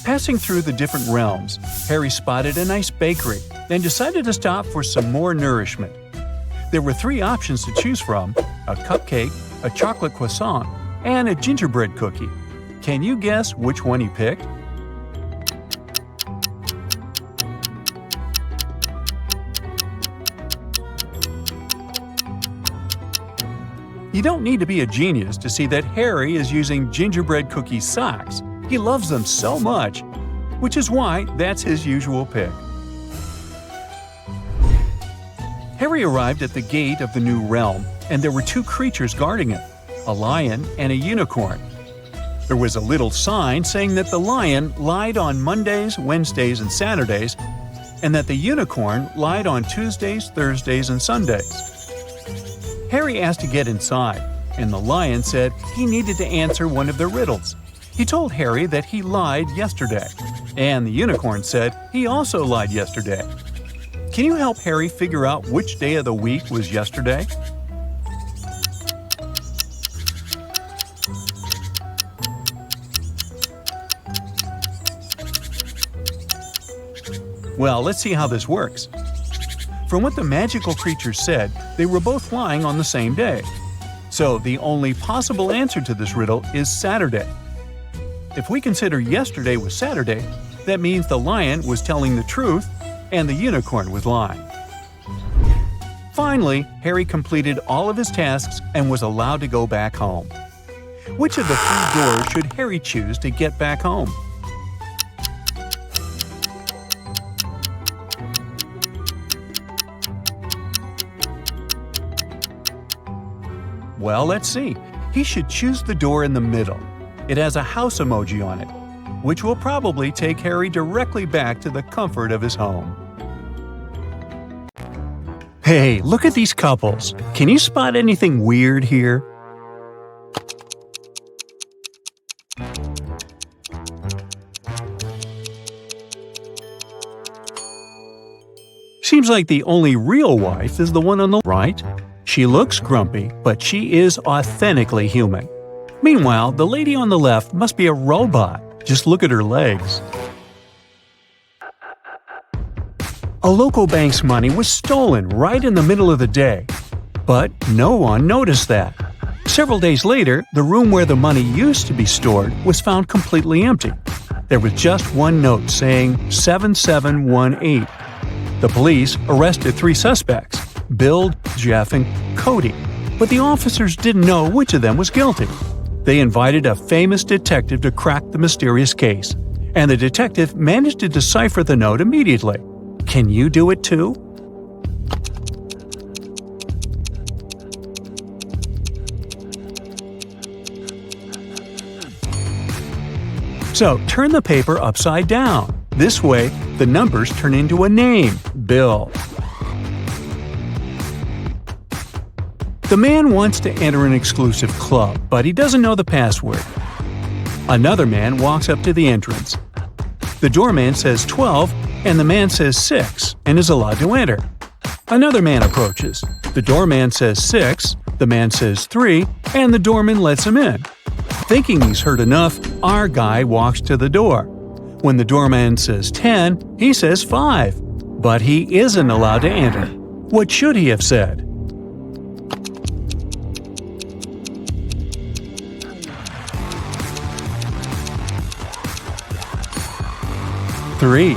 Passing through the different realms, Harry spotted a nice bakery, then decided to stop for some more nourishment. There were 3 options to choose from: a cupcake, a chocolate croissant, and a gingerbread cookie. Can you guess which one he picked? You don't need to be a genius to see that Harry is using gingerbread cookie socks. He loves them so much, which is why that's his usual pick. Harry arrived at the gate of the new realm and there were two creatures guarding it, a lion and a unicorn. There was a little sign saying that the lion lied on Mondays, Wednesdays, and Saturdays, and that the unicorn lied on Tuesdays, Thursdays, and Sundays. Harry asked to get inside, and the lion said he needed to answer one of the riddles. He told Harry that he lied yesterday, and the unicorn said he also lied yesterday. Can you help Harry figure out which day of the week was yesterday? Well, let's see how this works. From what the magical creatures said, they were both lying on the same day. So the only possible answer to this riddle is Saturday. If we consider yesterday was Saturday, that means the lion was telling the truth and the unicorn was lying. Finally, Harry completed all of his tasks and was allowed to go back home. Which of the three doors should Harry choose to get back home? Well, let's see. He should choose the door in the middle. It has a house emoji on it, which will probably take Harry directly back to the comfort of his home. Hey, look at these couples. Can you spot anything weird here? Seems like the only real wife is the one on the right. She looks grumpy, but she is authentically human. Meanwhile, the lady on the left must be a robot. Just look at her legs. A local bank's money was stolen right in the middle of the day. But no one noticed that. Several days later, the room where the money used to be stored was found completely empty. There was just one note saying 7718. The police arrested 3 suspects, Bill, Jeff, and Cody, but the officers didn't know which of them was guilty. They invited a famous detective to crack the mysterious case, and the detective managed to decipher the note immediately. Can you do it too? So turn the paper upside down. This way, the numbers turn into a name, Bill. The man wants to enter an exclusive club, but he doesn't know the password. Another man walks up to the entrance. The doorman says 12, and the man says 6, and is allowed to enter. Another man approaches. The doorman says 6, the man says 3, and the doorman lets him in. Thinking he's heard enough, our guy walks to the door. When the doorman says 10, he says 5, but he isn't allowed to enter. What should he have said? Three.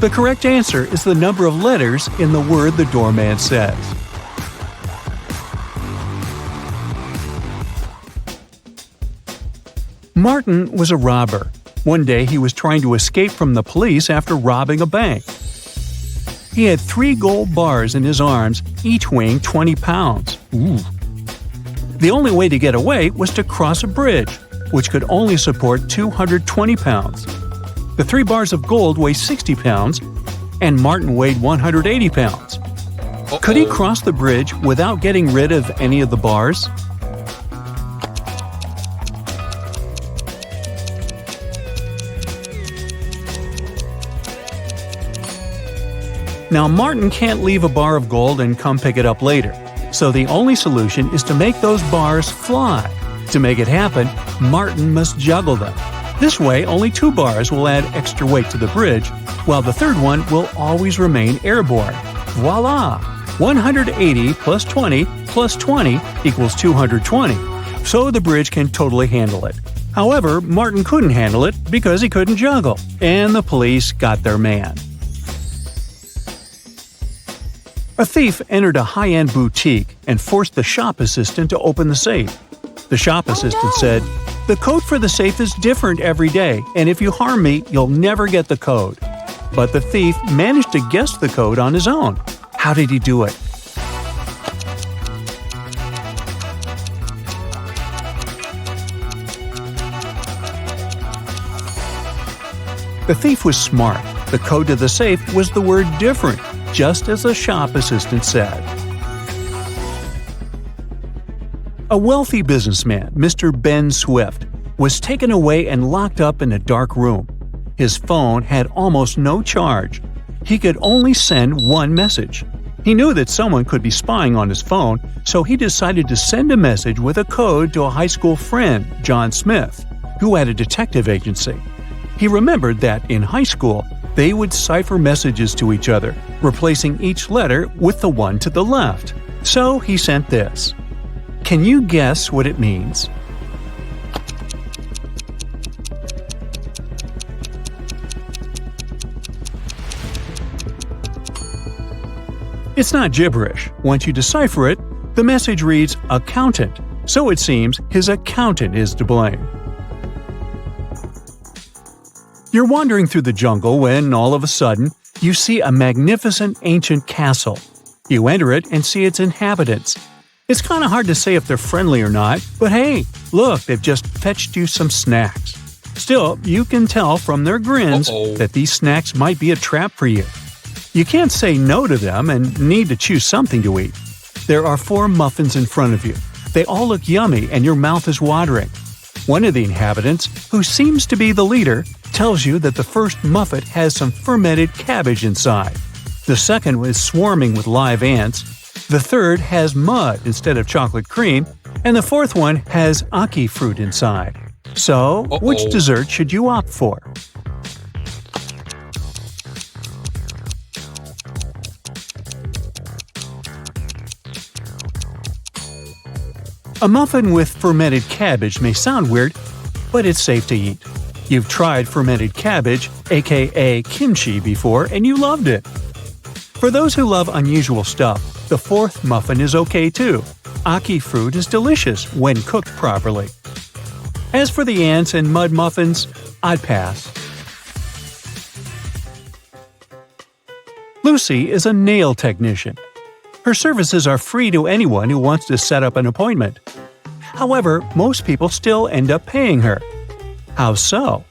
The correct answer is the number of letters in the word the doorman says. Martin was a robber. One day he was trying to escape from the police after robbing a bank. He had 3 gold bars in his arms, each weighing 20 pounds. Ooh. The only way to get away was to cross a bridge, which could only support 220 pounds. The 3 bars of gold weigh 60 pounds, and Martin weighed 180 pounds. Could he cross the bridge without getting rid of any of the bars? Now, Martin can't leave a bar of gold and come pick it up later, so the only solution is to make those bars fly. To make it happen, Martin must juggle them. This way, only 2 bars will add extra weight to the bridge, while the third one will always remain airborne. Voila! 180 plus 20 plus 20 equals 220, so the bridge can totally handle it. However, Martin couldn't handle it because he couldn't juggle, and the police got their man. A thief entered a high-end boutique and forced the shop assistant to open the safe. The shop assistant said, "The code for the safe is different every day, and if you harm me, you'll never get the code." But the thief managed to guess the code on his own. How did he do it? The thief was smart. The code to the safe was the word different, just as the shop assistant said. A wealthy businessman, Mr. Ben Swift, was taken away and locked up in a dark room. His phone had almost no charge. He could only send one message. He knew that someone could be spying on his phone, so he decided to send a message with a code to a high school friend, John Smith, who had a detective agency. He remembered that in high school, they would cipher messages to each other, replacing each letter with the one to the left. So he sent this. Can you guess what it means? It's not gibberish. Once you decipher it, the message reads accountant, so it seems his accountant is to blame. You're wandering through the jungle when, all of a sudden, you see a magnificent ancient castle. You enter it and see its inhabitants. It's kind of hard to say if they're friendly or not, but hey, look, they've just fetched you some snacks. Still, you can tell from their grins that these snacks might be a trap for you. You can't say no to them and need to choose something to eat. There are 4 muffins in front of you. They all look yummy and your mouth is watering. One of the inhabitants, who seems to be the leader, tells you that the first muffin has some fermented cabbage inside. The second is swarming with live ants. The third has mud instead of chocolate cream. And the fourth one has ackee fruit inside. So, which dessert should you opt for? A muffin with fermented cabbage may sound weird, but it's safe to eat. You've tried fermented cabbage, aka kimchi, before and you loved it. For those who love unusual stuff, the fourth muffin is okay too. Ackee fruit is delicious when cooked properly. As for the ants and mud muffins, I'd pass. Lucy is a nail technician. Her services are free to anyone who wants to set up an appointment. However, most people still end up paying her. How so?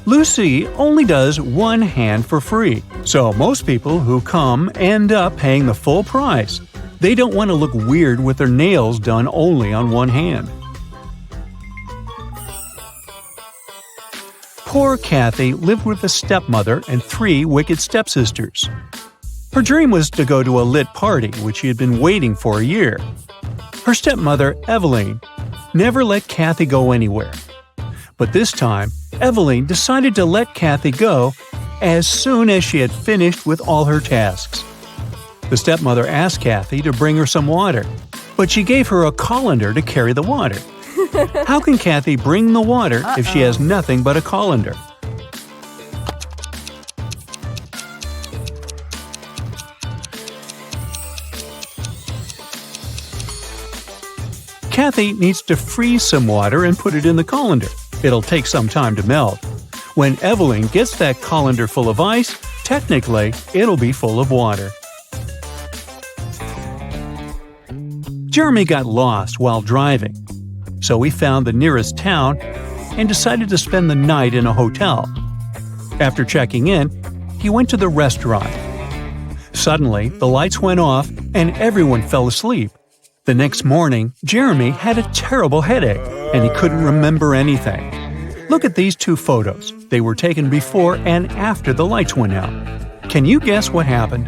Lucy only does one hand for free, so most people who come end up paying the full price. They don't want to look weird with their nails done only on one hand. Poor Kathy lived with a stepmother and 3 wicked stepsisters. Her dream was to go to a lit party, which she had been waiting for a year. Her stepmother, Eveline, never let Kathy go anywhere. But this time, Eveline decided to let Kathy go as soon as she had finished with all her tasks. The stepmother asked Kathy to bring her some water, but she gave her a colander to carry the water. How can Kathy bring the water if she has nothing but a colander? Kathy needs to freeze some water and put it in the colander. It'll take some time to melt. When Eveline gets that colander full of ice, technically, it'll be full of water. Jeremy got lost while driving, so he found the nearest town and decided to spend the night in a hotel. After checking in, he went to the restaurant. Suddenly, the lights went off and everyone fell asleep. The next morning, Jeremy had a terrible headache and he couldn't remember anything. Look at these 2 photos. They were taken before and after the lights went out. Can you guess what happened?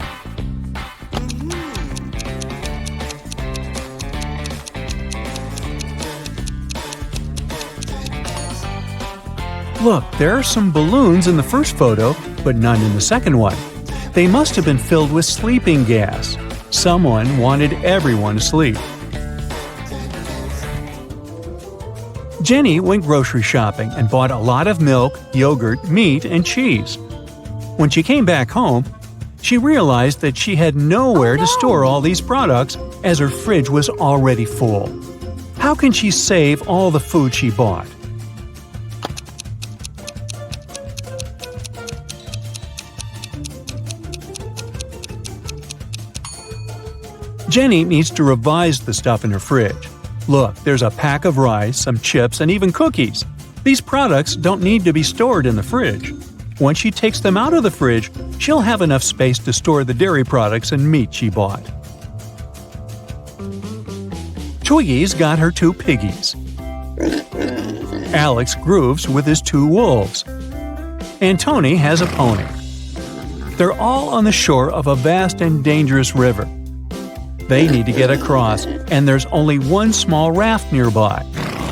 Look, there are some balloons in the first photo, but none in the second one. They must have been filled with sleeping gas. Someone wanted everyone to sleep. Jenny went grocery shopping and bought a lot of milk, yogurt, meat, and cheese. When she came back home, she realized that she had nowhere to store all these products as her fridge was already full. How can she save all the food she bought? Jenny needs to revise the stuff in her fridge. Look, there's a pack of rice, some chips, and even cookies. These products don't need to be stored in the fridge. Once she takes them out of the fridge, she'll have enough space to store the dairy products and meat she bought. Twiggy's got her 2 piggies. Alex grooves with his 2 wolves. And Tony has a pony. They're all on the shore of a vast and dangerous river. They need to get across, and there's only one small raft nearby.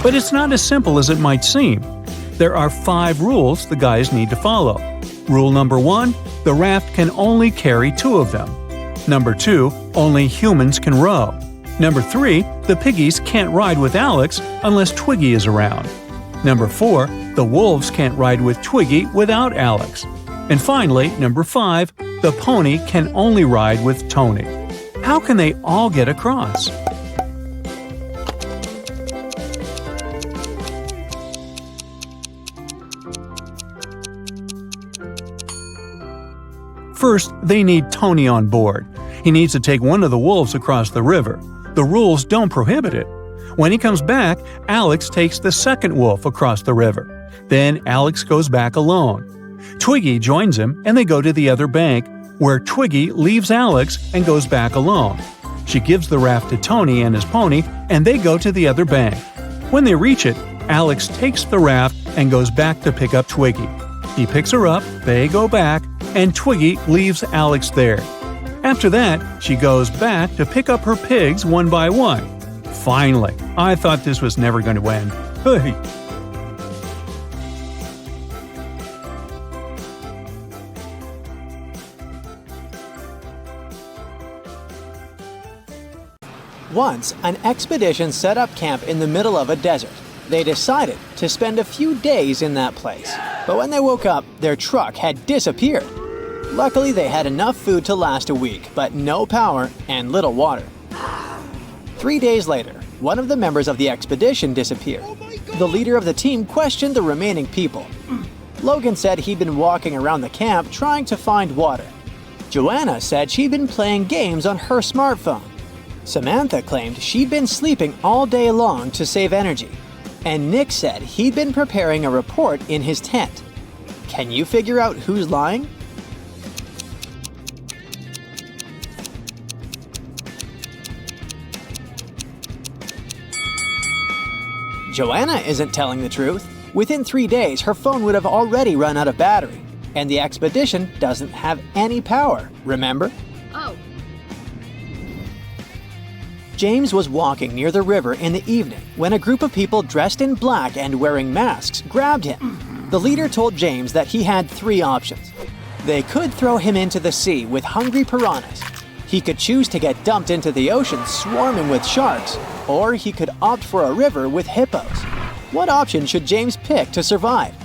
But it's not as simple as it might seem. There are 5 rules the guys need to follow. Rule number 1, the raft can only carry 2 of them. Number 2, only humans can row. Number 3, the piggies can't ride with Alex unless Twiggy is around. Number 4, the wolves can't ride with Twiggy without Alex. And finally, number 5, the pony can only ride with Tony. How can they all get across? First, they need Tony on board. He needs to take one of the wolves across the river. The rules don't prohibit it. When he comes back, Alex takes the second wolf across the river. Then Alex goes back alone. Twiggy joins him and they go to the other bank, where Twiggy leaves Alex and goes back alone. She gives the raft to Tony and his pony, and they go to the other bank. When they reach it, Alex takes the raft and goes back to pick up Twiggy. He picks her up, they go back, and Twiggy leaves Alex there. After that, she goes back to pick up her pigs one by one. Finally, I thought this was never going to end. Hey! Once, an expedition set up camp in the middle of a desert. They decided to spend a few days in that place. But when they woke up, their truck had disappeared. Luckily, they had enough food to last a week, but no power and little water. 3 days later, one of the members of the expedition disappeared. The leader of the team questioned the remaining people. Logan said he'd been walking around the camp trying to find water. Joanna said she'd been playing games on her smartphone. Samantha claimed she'd been sleeping all day long to save energy. And Nick said he'd been preparing a report in his tent. Can you figure out who's lying? Joanna isn't telling the truth. Within 3 days, her phone would have already run out of battery. And the expedition doesn't have any power, remember? Oh. James was walking near the river in the evening when a group of people dressed in black and wearing masks grabbed him. The leader told James that he had 3 options. They could throw him into the sea with hungry piranhas. He could choose to get dumped into the ocean swarming with sharks, or he could opt for a river with hippos. What option should James pick to survive?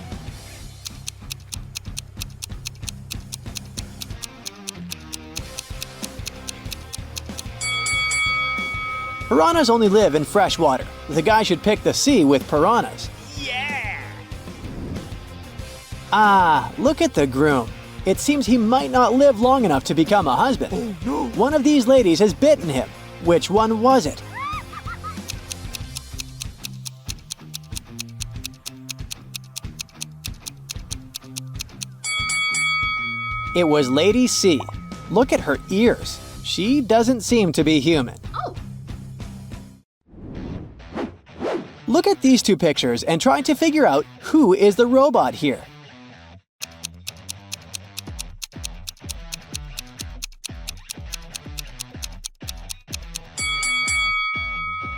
Piranhas only live in fresh water. The guy should pick the sea with piranhas. Yeah! Ah, look at the groom. It seems he might not live long enough to become a husband. Oh, no. One of these ladies has bitten him. Which one was it? It was Lady C. Look at her ears. She doesn't seem to be human. Look at these 2 pictures and try to figure out who is the robot here.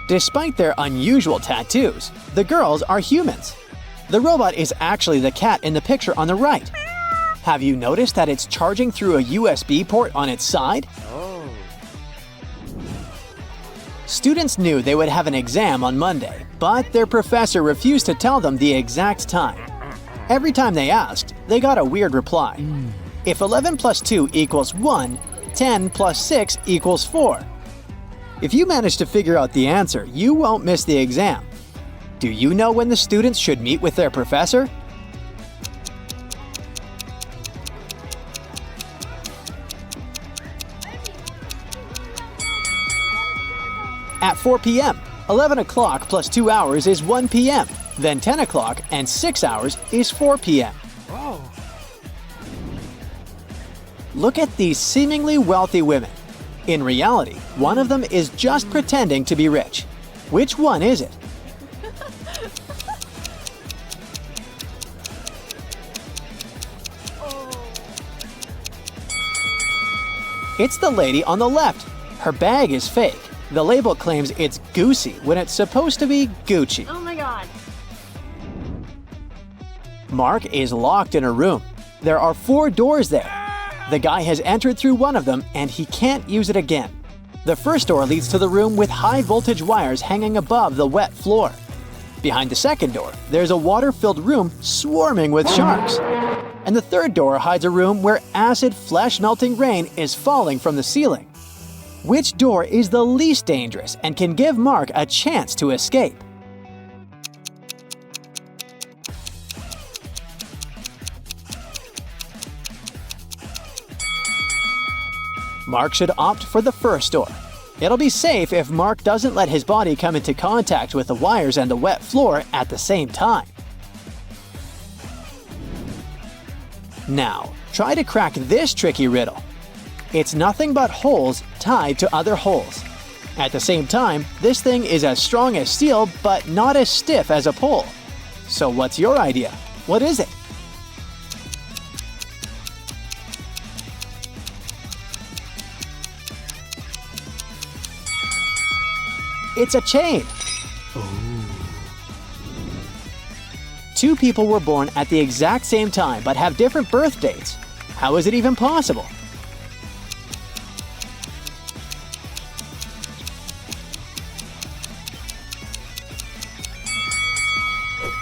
Despite their unusual tattoos, the girls are humans. The robot is actually the cat in the picture on the right. Have you noticed that it's charging through a USB port on its side? Students knew they would have an exam on Monday, but their professor refused to tell them the exact time. Every time they asked, they got a weird reply. If 11 plus 2 equals 1, 10 plus 6 equals 4. If you manage to figure out the answer, you won't miss the exam. Do you know when the students should meet with their professor? at 4 p.m. 11 o'clock plus 2 hours is 1 p.m. Then 10 o'clock and 6 hours is 4 p.m. Look at these seemingly wealthy women. In reality, one of them is just pretending to be rich. Which one is it? It's the lady on the left. Her bag is fake. The label claims it's Goosey when it's supposed to be Gucci. Oh my god. Mark is locked in a room. There are 4 doors there. The guy has entered through one of them and he can't use it again. The first door leads to the room with high voltage wires hanging above the wet floor. Behind the second door, there's a water-filled room swarming with sharks. And the third door hides a room where acid flesh-melting rain is falling from the ceiling. Which door is the least dangerous and can give Mark a chance to escape? Mark should opt for the first door. It'll be safe if Mark doesn't let his body come into contact with the wires and the wet floor at the same time. Now, try to crack this tricky riddle. It's nothing but holes tied to other holes. At the same time, this thing is as strong as steel but not as stiff as a pole. So what's your idea? What is it? It's a chain. Two people were born at the exact same time but have different birth dates. How is it even possible?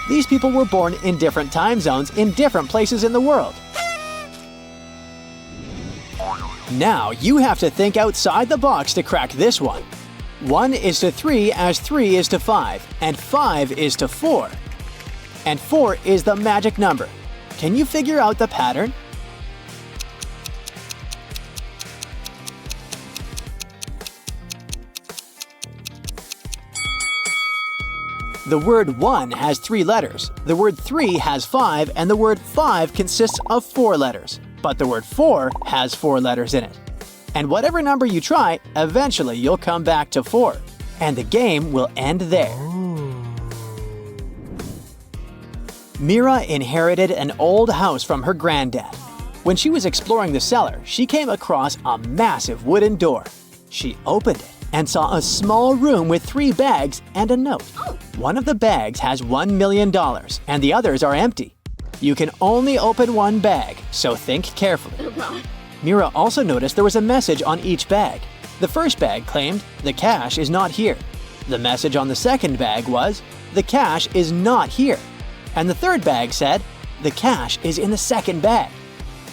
These people were born in different time zones in different places in the world. Now you have to think outside the box to crack this one. 1 is to 3 as 3 is to 5, and 5 is to 4. And 4 is the magic number. Can you figure out the pattern? The word 1 has 3 letters, the word 3 has 5, and the word 5 consists of 4 letters. But the word 4 has 4 letters in it. And whatever number you try, eventually you'll come back to 4. And the game will end there. Mira inherited an old house from her granddad. When she was exploring the cellar, she came across a massive wooden door. She opened it and saw a small room with 3 bags and a note. One of the bags has $1 million and the others are empty. You can only open one bag, so think carefully. Mira also noticed there was a message on each bag. The first bag claimed, "The cash is not here." The message on the second bag was, "The cash is not here." And the third bag said, "The cash is in the second bag."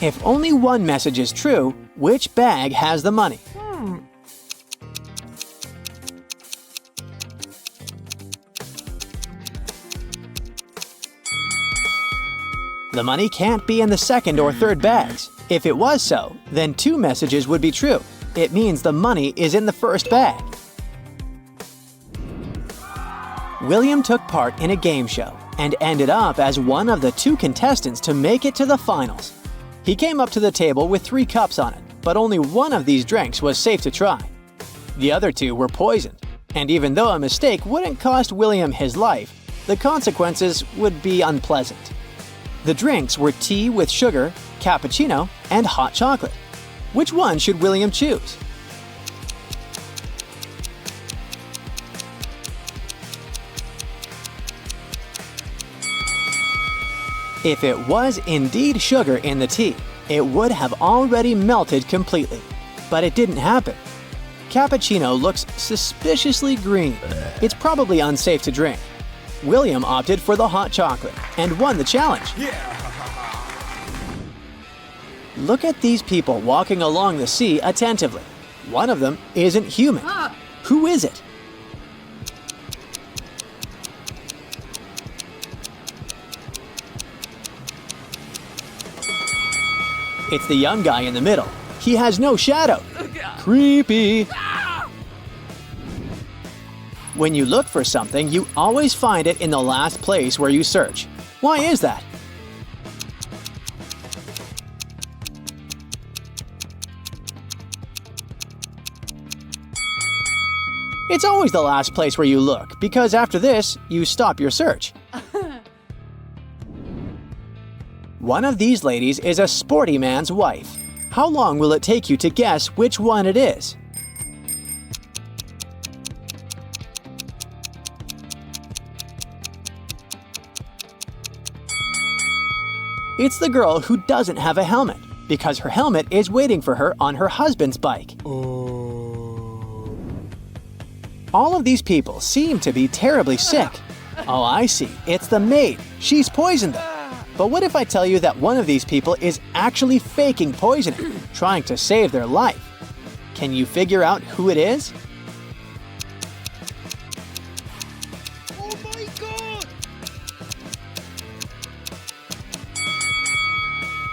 If only one message is true, which bag has the money? The money can't be in the second or third bags. If it was so, then 2 messages would be true. It means the money is in the first bag. William took part in a game show and ended up as one of the 2 contestants to make it to the finals. He came up to the table with 3 cups on it, but only one of these drinks was safe to try. The other 2 were poisoned, and even though a mistake wouldn't cost William his life, the consequences would be unpleasant. The drinks were tea with sugar, cappuccino, and hot chocolate. Which one should William choose? If it was indeed sugar in the tea, it would have already melted completely. But it didn't happen. Cappuccino looks suspiciously green. It's probably unsafe to drink. William opted for the hot chocolate and won the challenge. Look at these people walking along the sea attentively. One of them isn't human. Who is it? It's the young guy in the middle. He has no shadow. Creepy. When you look for something, you always find it in the last place where you search. Why is that? It's always the last place where you look, because after this, you stop your search. One of these ladies is a sporty man's wife. How long will it take you to guess which one it is? It's the girl who doesn't have a helmet, because her helmet is waiting for her on her husband's bike. All of these people seem to be terribly sick. Oh, I see. It's the maid. She's poisoned them. But what if I tell you that one of these people is actually faking poisoning, trying to save their life? Can you figure out who it is? Oh my god!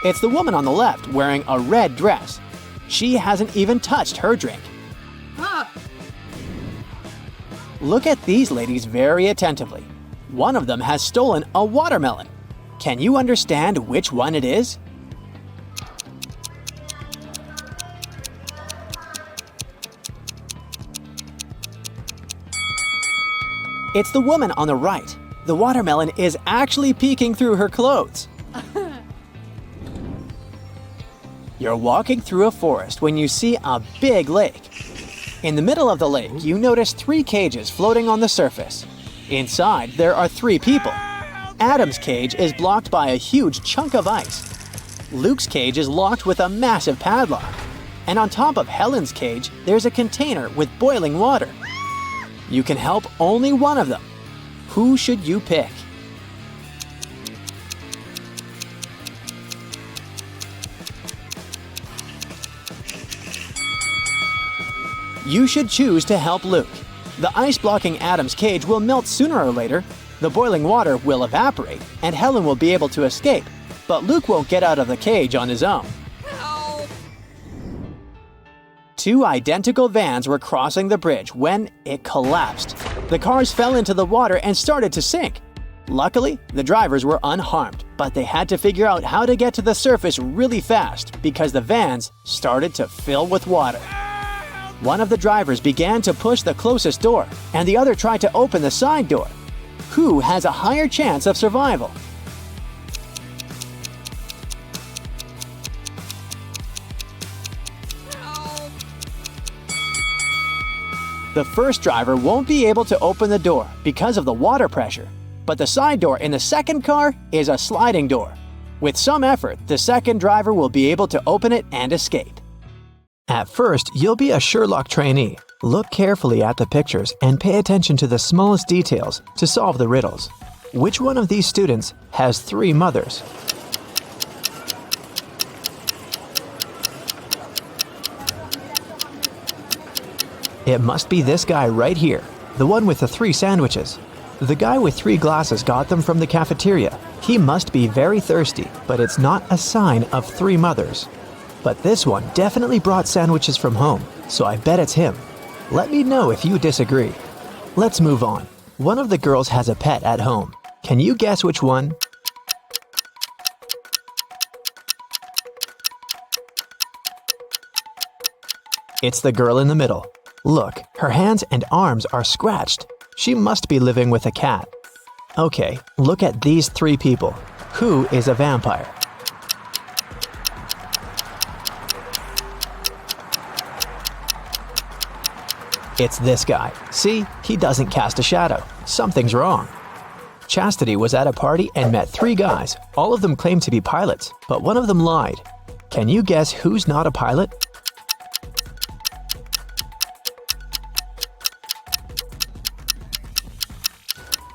It's the woman on the left wearing a red dress. She hasn't even touched her drink. Look at these ladies very attentively. One of them has stolen a watermelon. Can you understand which one it is? It's the woman on the right. The watermelon is actually peeking through her clothes. You're walking through a forest when you see a big lake. In the middle of the lake, you notice 3 cages floating on the surface. Inside, there are 3 people. Adam's cage is blocked by a huge chunk of ice. Luke's cage is locked with a massive padlock. And on top of Helen's cage, there's a container with boiling water. You can help only one of them. Who should you pick? You should choose to help Luke. The ice blocking Adam's cage will melt sooner or later, the boiling water will evaporate, and Helen will be able to escape, but Luke won't get out of the cage on his own. Help! 2 identical vans were crossing the bridge when it collapsed. The cars fell into the water and started to sink. Luckily, the drivers were unharmed, but they had to figure out how to get to the surface really fast because the vans started to fill with water. One of the drivers began to push the closest door, and the other tried to open the side door. Who has a higher chance of survival? Help! The first driver won't be able to open the door because of the water pressure, but the side door in the second car is a sliding door. With some effort, the second driver will be able to open it and escape. At first, you'll be a Sherlock trainee. Look carefully at the pictures and pay attention to the smallest details to solve the riddles. Which one of these students has 3 mothers? It must be this guy right here, the one with the 3 sandwiches. The guy with 3 glasses got them from the cafeteria. He must be very thirsty, but it's not a sign of 3 mothers. But this one definitely brought sandwiches from home, so I bet it's him. Let me know if you disagree. Let's move on. One of the girls has a pet at home. Can you guess which one? It's the girl in the middle. Look, her hands and arms are scratched. She must be living with a cat. Okay, look at these 3 people. Who is a vampire? It's this guy. See, he doesn't cast a shadow. Something's wrong. Chastity was at a party and met 3 guys. All of them claimed to be pilots, but one of them lied. Can you guess who's not a pilot?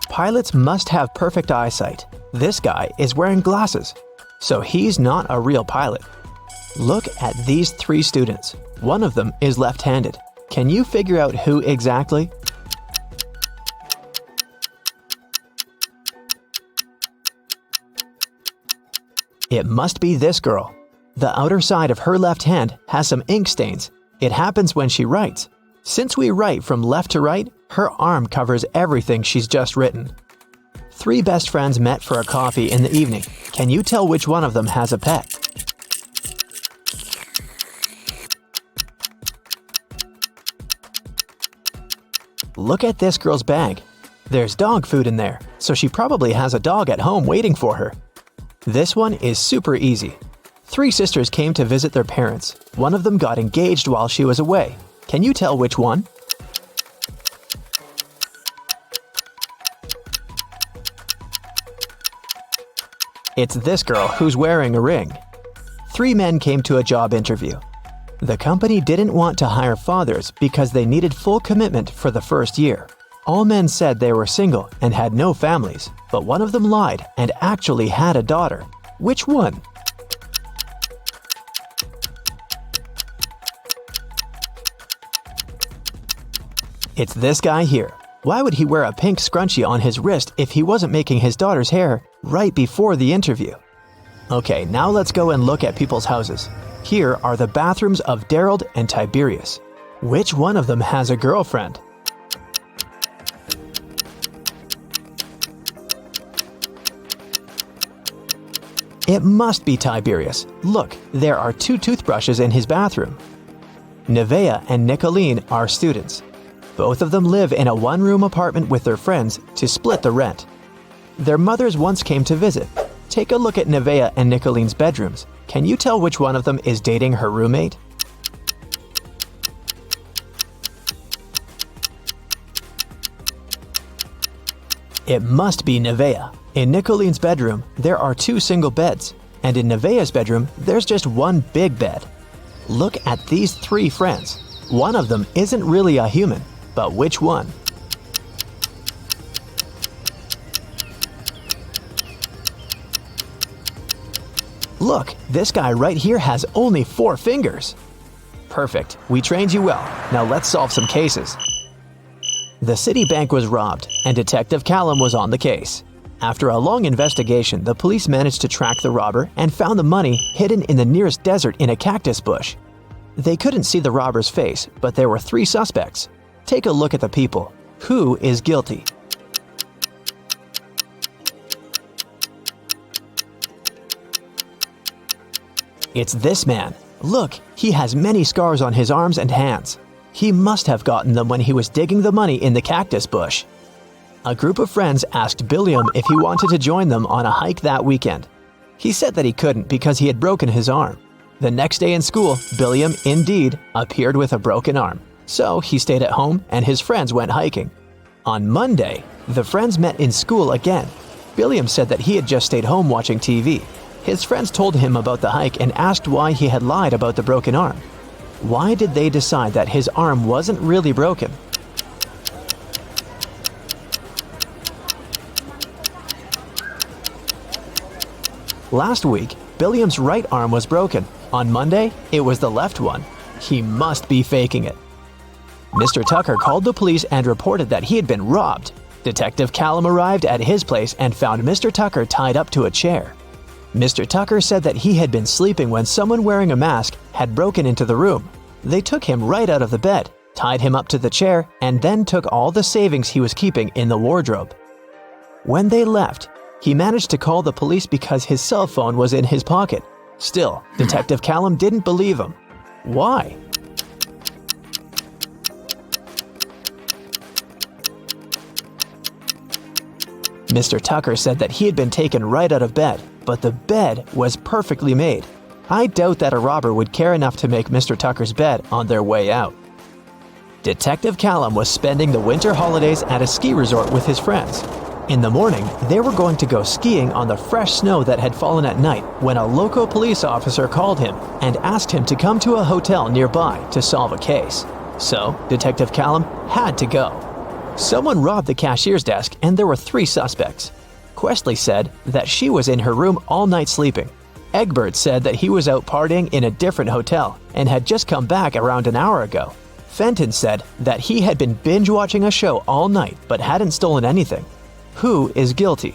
Pilots must have perfect eyesight. This guy is wearing glasses, so he's not a real pilot. Look at these 3 students. One of them is left-handed. Can you figure out who exactly? It must be this girl. The outer side of her left hand has some ink stains. It happens when she writes. Since we write from left to right, her arm covers everything she's just written. 3 best friends met for a coffee in the evening. Can you tell which one of them has a pet? Look at this girl's bag. There's dog food in there, so she probably has a dog at home waiting for her. This one is super easy. 3 sisters came to visit their parents. One of them got engaged while she was away. Can you tell which one? It's this girl who's wearing a ring. 3 men came to a job interview. The company didn't want to hire fathers because they needed full commitment for the first year. All men said they were single and had no families, but one of them lied and actually had a daughter. Which one? It's this guy here. Why would he wear a pink scrunchie on his wrist if he wasn't making his daughter's hair right before the interview? Okay, now let's go and look at people's houses. Here are the bathrooms of Daryl and Tiberius. Which one of them has a girlfriend? It must be Tiberius. Look, there are 2 toothbrushes in his bathroom. Nevaeh and Nicolene are students. Both of them live in a 1-room apartment with their friends to split the rent. Their mothers once came to visit. Take a look at Nevaeh and Nicolene's bedrooms. Can you tell which one of them is dating her roommate? It must be Nevaeh. In Nicolene's bedroom, there are 2 single beds, and in Nevaeh's bedroom, there's just 1 big bed. Look at these 3 friends. One of them isn't really a human, but which one? Look, this guy right here has only 4 fingers. Perfect, we trained you well. Now let's solve some cases. The city bank was robbed, and Detective Callum was on the case. After a long investigation, the police managed to track the robber and found the money hidden in the nearest desert in a cactus bush. They couldn't see the robber's face, but there were 3 suspects. Take a look at the people. Who is guilty? It's this man. Look, he has many scars on his arms and hands. He must have gotten them when he was digging the money in the cactus bush. A group of friends asked Billiam if he wanted to join them on a hike that weekend. He said that he couldn't because he had broken his arm. The next day in school, Billiam, indeed, appeared with a broken arm. So he stayed at home and his friends went hiking. On Monday, the friends met in school again. Billiam said that he had just stayed home watching TV. His friends told him about the hike and asked why he had lied about the broken arm. Why did they decide that his arm wasn't really broken? Last week, Billiam's right arm was broken. On Monday, it was the left one. He must be faking it. Mr. Tucker called the police and reported that he had been robbed. Detective Callum arrived at his place and found Mr. Tucker tied up to a chair. Mr. Tucker said that he had been sleeping when someone wearing a mask had broken into the room. They took him right out of the bed, tied him up to the chair, and then took all the savings he was keeping in the wardrobe. When they left, he managed to call the police because his cell phone was in his pocket. Still, Detective Callum didn't believe him. Why? Mr. Tucker said that he had been taken right out of bed, but the bed was perfectly made. I doubt that a robber would care enough to make Mr. Tucker's bed on their way out. Detective Callum was spending the winter holidays at a ski resort with his friends. In the morning, they were going to go skiing on the fresh snow that had fallen at night when a local police officer called him and asked him to come to a hotel nearby to solve a case. So, Detective Callum had to go. Someone robbed the cashier's desk and there were 3 suspects. Questley said that she was in her room all night sleeping. Egbert said that he was out partying in a different hotel and had just come back around an hour ago. Fenton said that he had been binge-watching a show all night but hadn't stolen anything. Who is guilty?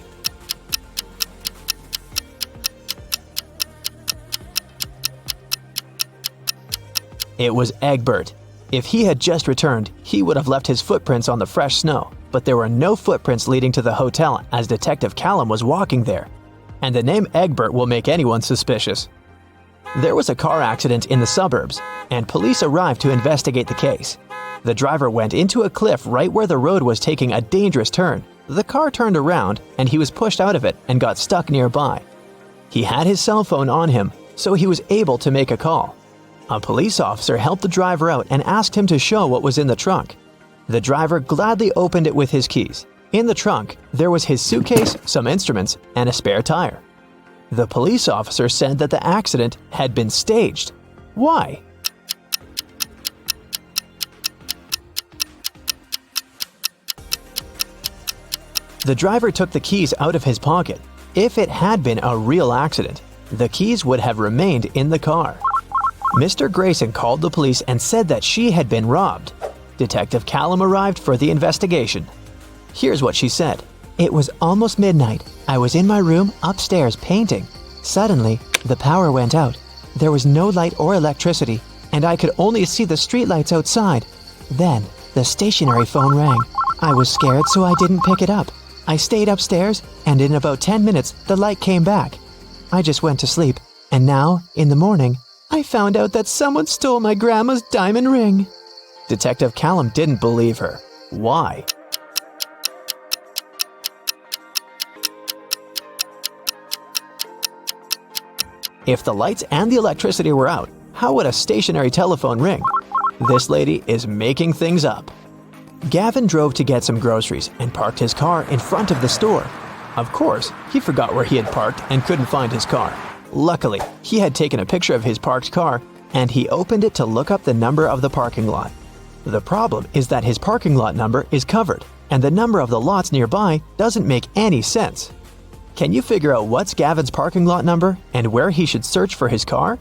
It was Egbert. If he had just returned, he would have left his footprints on the fresh snow, but there were no footprints leading to the hotel as Detective Callum was walking there. And the name Egbert will make anyone suspicious. There was a car accident in the suburbs, and police arrived to investigate the case. The driver went into a cliff right where the road was taking a dangerous turn. The car turned around, and he was pushed out of it and got stuck nearby. He had his cell phone on him, so he was able to make a call. A police officer helped the driver out and asked him to show what was in the trunk. The driver gladly opened it with his keys. In the trunk, there was his suitcase, some instruments, and a spare tire. The police officer said that the accident had been staged. Why? The driver took the keys out of his pocket. If it had been a real accident, the keys would have remained in the car. Mr. Grayson called the police and said that she had been robbed. Detective Callum arrived for the investigation. Here's what she said. It was almost midnight. I was in my room upstairs painting. Suddenly, the power went out. There was no light or electricity, and I could only see the streetlights outside. Then, the stationary phone rang. I was scared, so I didn't pick it up. I stayed upstairs, and in about 10 minutes, the light came back. I just went to sleep, and now, in the morning, I found out that someone stole my grandma's diamond ring. Detective Callum didn't believe her. Why? If the lights and the electricity were out, how would a stationary telephone ring? This lady is making things up. Gavin drove to get some groceries and parked his car in front of the store. Of course, he forgot where he had parked and couldn't find his car. Luckily, he had taken a picture of his parked car and he opened it to look up the number of the parking lot. The problem is that his parking lot number is covered, and the number of the lots nearby doesn't make any sense. Can you figure out what's Gavin's parking lot number and where he should search for his car?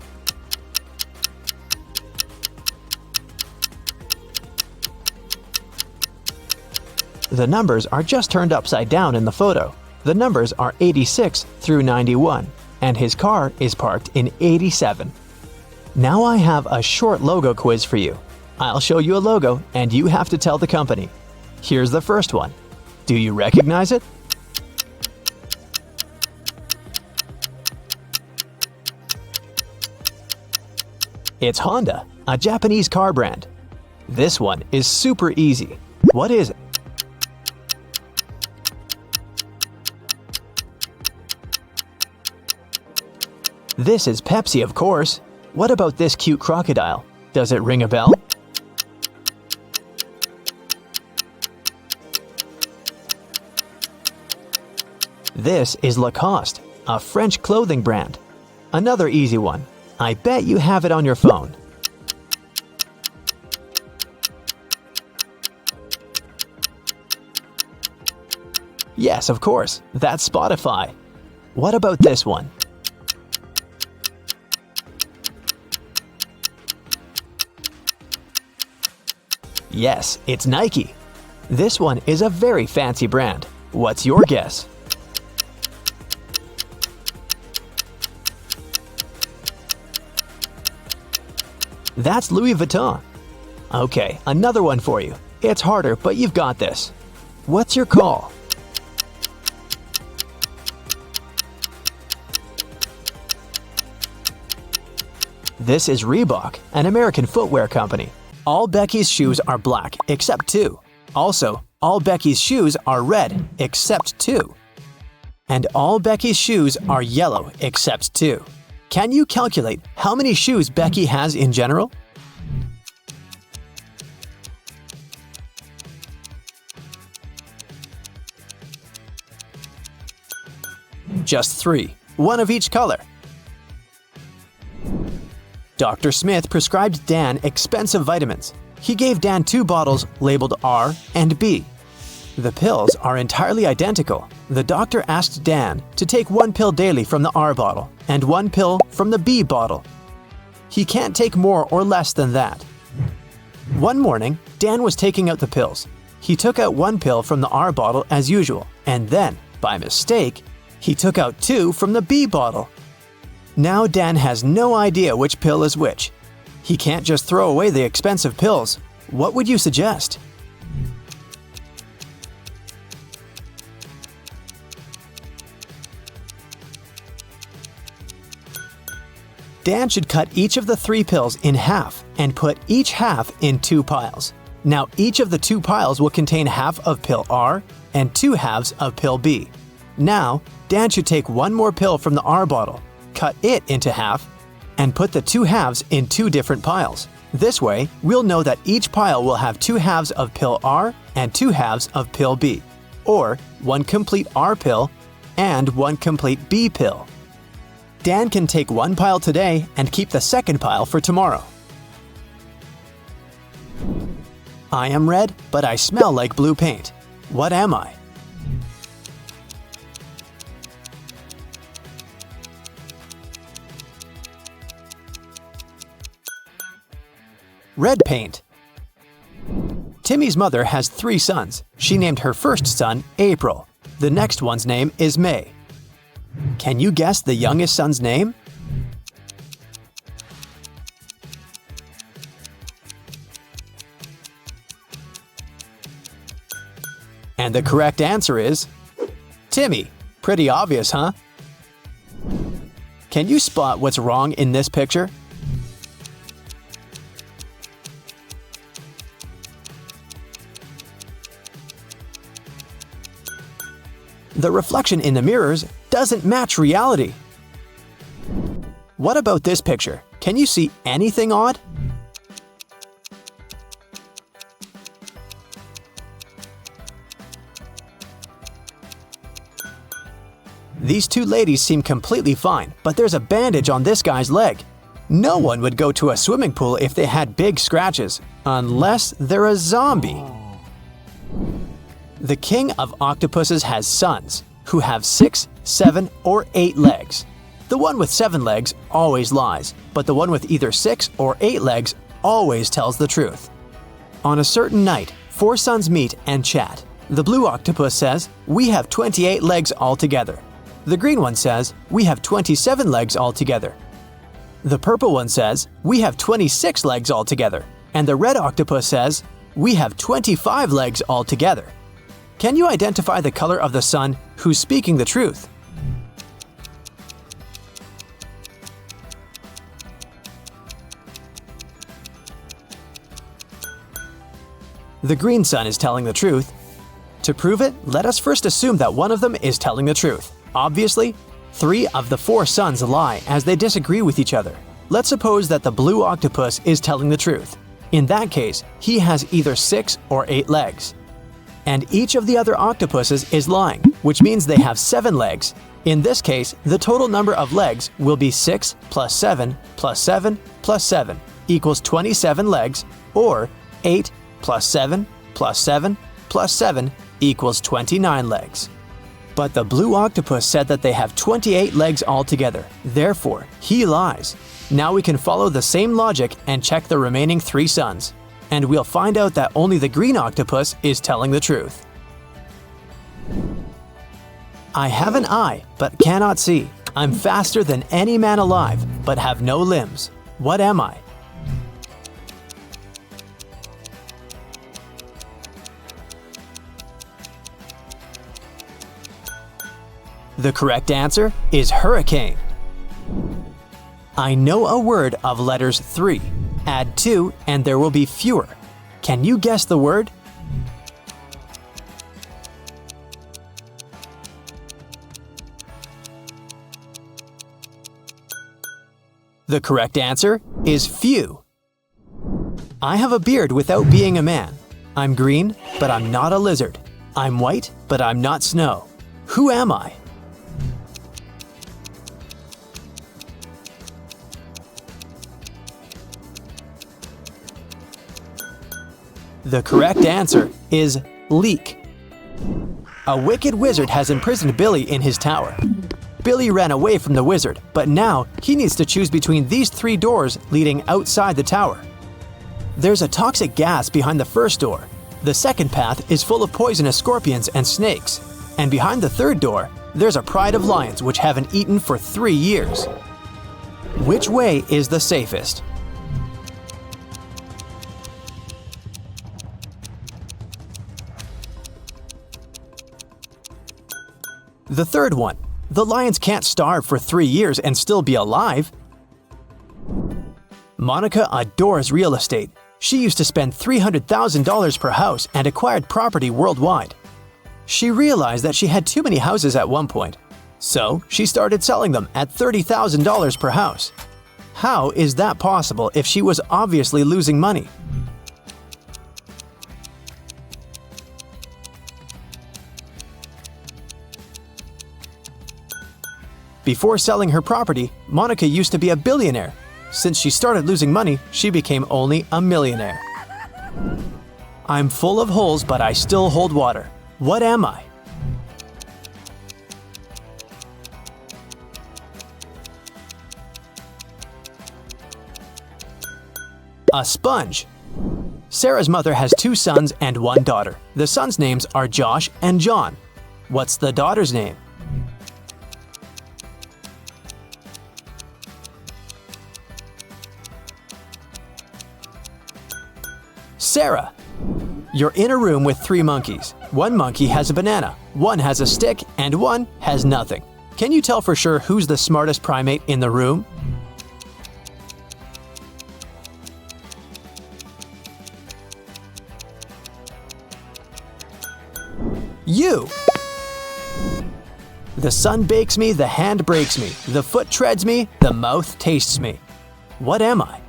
The numbers are just turned upside down in the photo. The numbers are 86 through 91, and his car is parked in 87. Now I have a short logo quiz for you. I'll show you a logo and you have to tell the company. Here's the first one. Do you recognize it? It's Honda, a Japanese car brand. This one is super easy. What is it? This is Pepsi, of course. What about this cute crocodile? Does it ring a bell? This is Lacoste, a French clothing brand. Another easy one. I bet you have it on your phone. Yes, of course. That's Spotify. What about this one? Yes, it's Nike. This one is a very fancy brand. What's your guess? That's Louis Vuitton. Okay, another one for you. It's harder, but you've got this. What's your call? This is Reebok, an American footwear company. All Becky's shoes are black, except two. Also, all Becky's shoes are red, except two. And all Becky's shoes are yellow, except two. Can you calculate how many shoes Becky has in general? Just 3, one of each color. Dr. Smith prescribed Dan expensive vitamins. He gave Dan 2 bottles labeled R and B. The pills are entirely identical. The doctor asked Dan to take 1 pill daily from the R bottle and 1 pill from the B bottle. He can't take more or less than that. One morning, Dan was taking out the pills. He took out 1 pill from the R bottle as usual, and then, by mistake, he took out 2 from the B bottle. Now Dan has no idea which pill is which. He can't just throw away the expensive pills. What would you suggest? Dan should cut each of the 3 pills in half and put each half in 2 piles. Now each of the 2 piles will contain half of pill R and 2 halves of pill B. Now, Dan should take 1 more pill from the R bottle, cut it into half, and put the 2 halves in 2 different piles. This way, we'll know that each pile will have 2 halves of pill R and 2 halves of pill B, or 1 complete R pill and 1 complete B pill. Dan can take 1 pile today and keep the 2nd pile for tomorrow. I am red, but I smell like blue paint. What am I? Red paint. Timmy's mother has 3 sons. She named her first son April. The next one's name is May. Can you guess the youngest son's name? And the correct answer is Timmy. Pretty obvious, huh? Can you spot what's wrong in this picture? The reflection in the mirrors doesn't match reality. What about this picture? Can you see anything odd? These 2 ladies seem completely fine, but there's a bandage on this guy's leg. No one would go to a swimming pool if they had big scratches, unless they're a zombie. The king of octopuses has sons who have 6, 7, or 8 legs. The one with 7 legs always lies, but the one with either 6 or 8 legs always tells the truth. On a certain night, 4 sons meet and chat. The blue octopus says, "We have 28 legs altogether." The green one says, "We have 27 legs altogether." The purple one says, "We have 26 legs altogether." And the red octopus says, "We have 25 legs altogether." Can you identify the color of the sun who's speaking the truth? The green sun is telling the truth. To prove it, let us first assume that one of them is telling the truth. Obviously, 3 of the 4 suns lie as they disagree with each other. Let's suppose that the blue octopus is telling the truth. In that case, he has either 6 or 8 legs. And each of the other octopuses is lying, which means they have 7 legs. In this case, the total number of legs will be 6 plus 7 plus 7 plus 7 equals 27 legs, or 8 plus 7 plus 7 plus 7 equals 29 legs. But the blue octopus said that they have 28 legs altogether. Therefore, he lies. Now we can follow the same logic and check the remaining 3 suns. And we'll find out that only the green octopus is telling the truth. I have an eye, but cannot see. I'm faster than any man alive, but have no limbs. What am I? The correct answer is hurricane. I know a word of letters 3. Add 2 and there will be fewer. Can you guess the word? The correct answer is few. I have a beard without being a man. I'm green, but I'm not a lizard. I'm white, but I'm not snow. Who am I? The correct answer is leek. A wicked wizard has imprisoned Billy in his tower. Billy ran away from the wizard, but now he needs to choose between these 3 doors leading outside the tower. There's a toxic gas behind the first door. The second path is full of poisonous scorpions and snakes. And behind the third door, there's a pride of lions which haven't eaten for 3 years. Which way is the safest? The third one. The lions can't starve for 3 years and still be alive. Monica adores real estate. She used to spend $300,000 per house and acquired property worldwide. She realized that she had too many houses at one point, so she started selling them at $30,000 per house. How is that possible if she was obviously losing money? Before selling her property, Monica used to be a billionaire. Since she started losing money, she became only a millionaire. I'm full of holes, but I still hold water. What am I? A sponge. Sarah's mother has 2 sons and 1 daughter. The sons' names are Josh and John. What's the daughter's name? Sarah. You're in a room with 3 monkeys. 1 monkey has a banana, 1 has a stick, and 1 has nothing. Can you tell for sure who's the smartest primate in the room? You! The sun bakes me, the hand breaks me, the foot treads me, the mouth tastes me. What am I?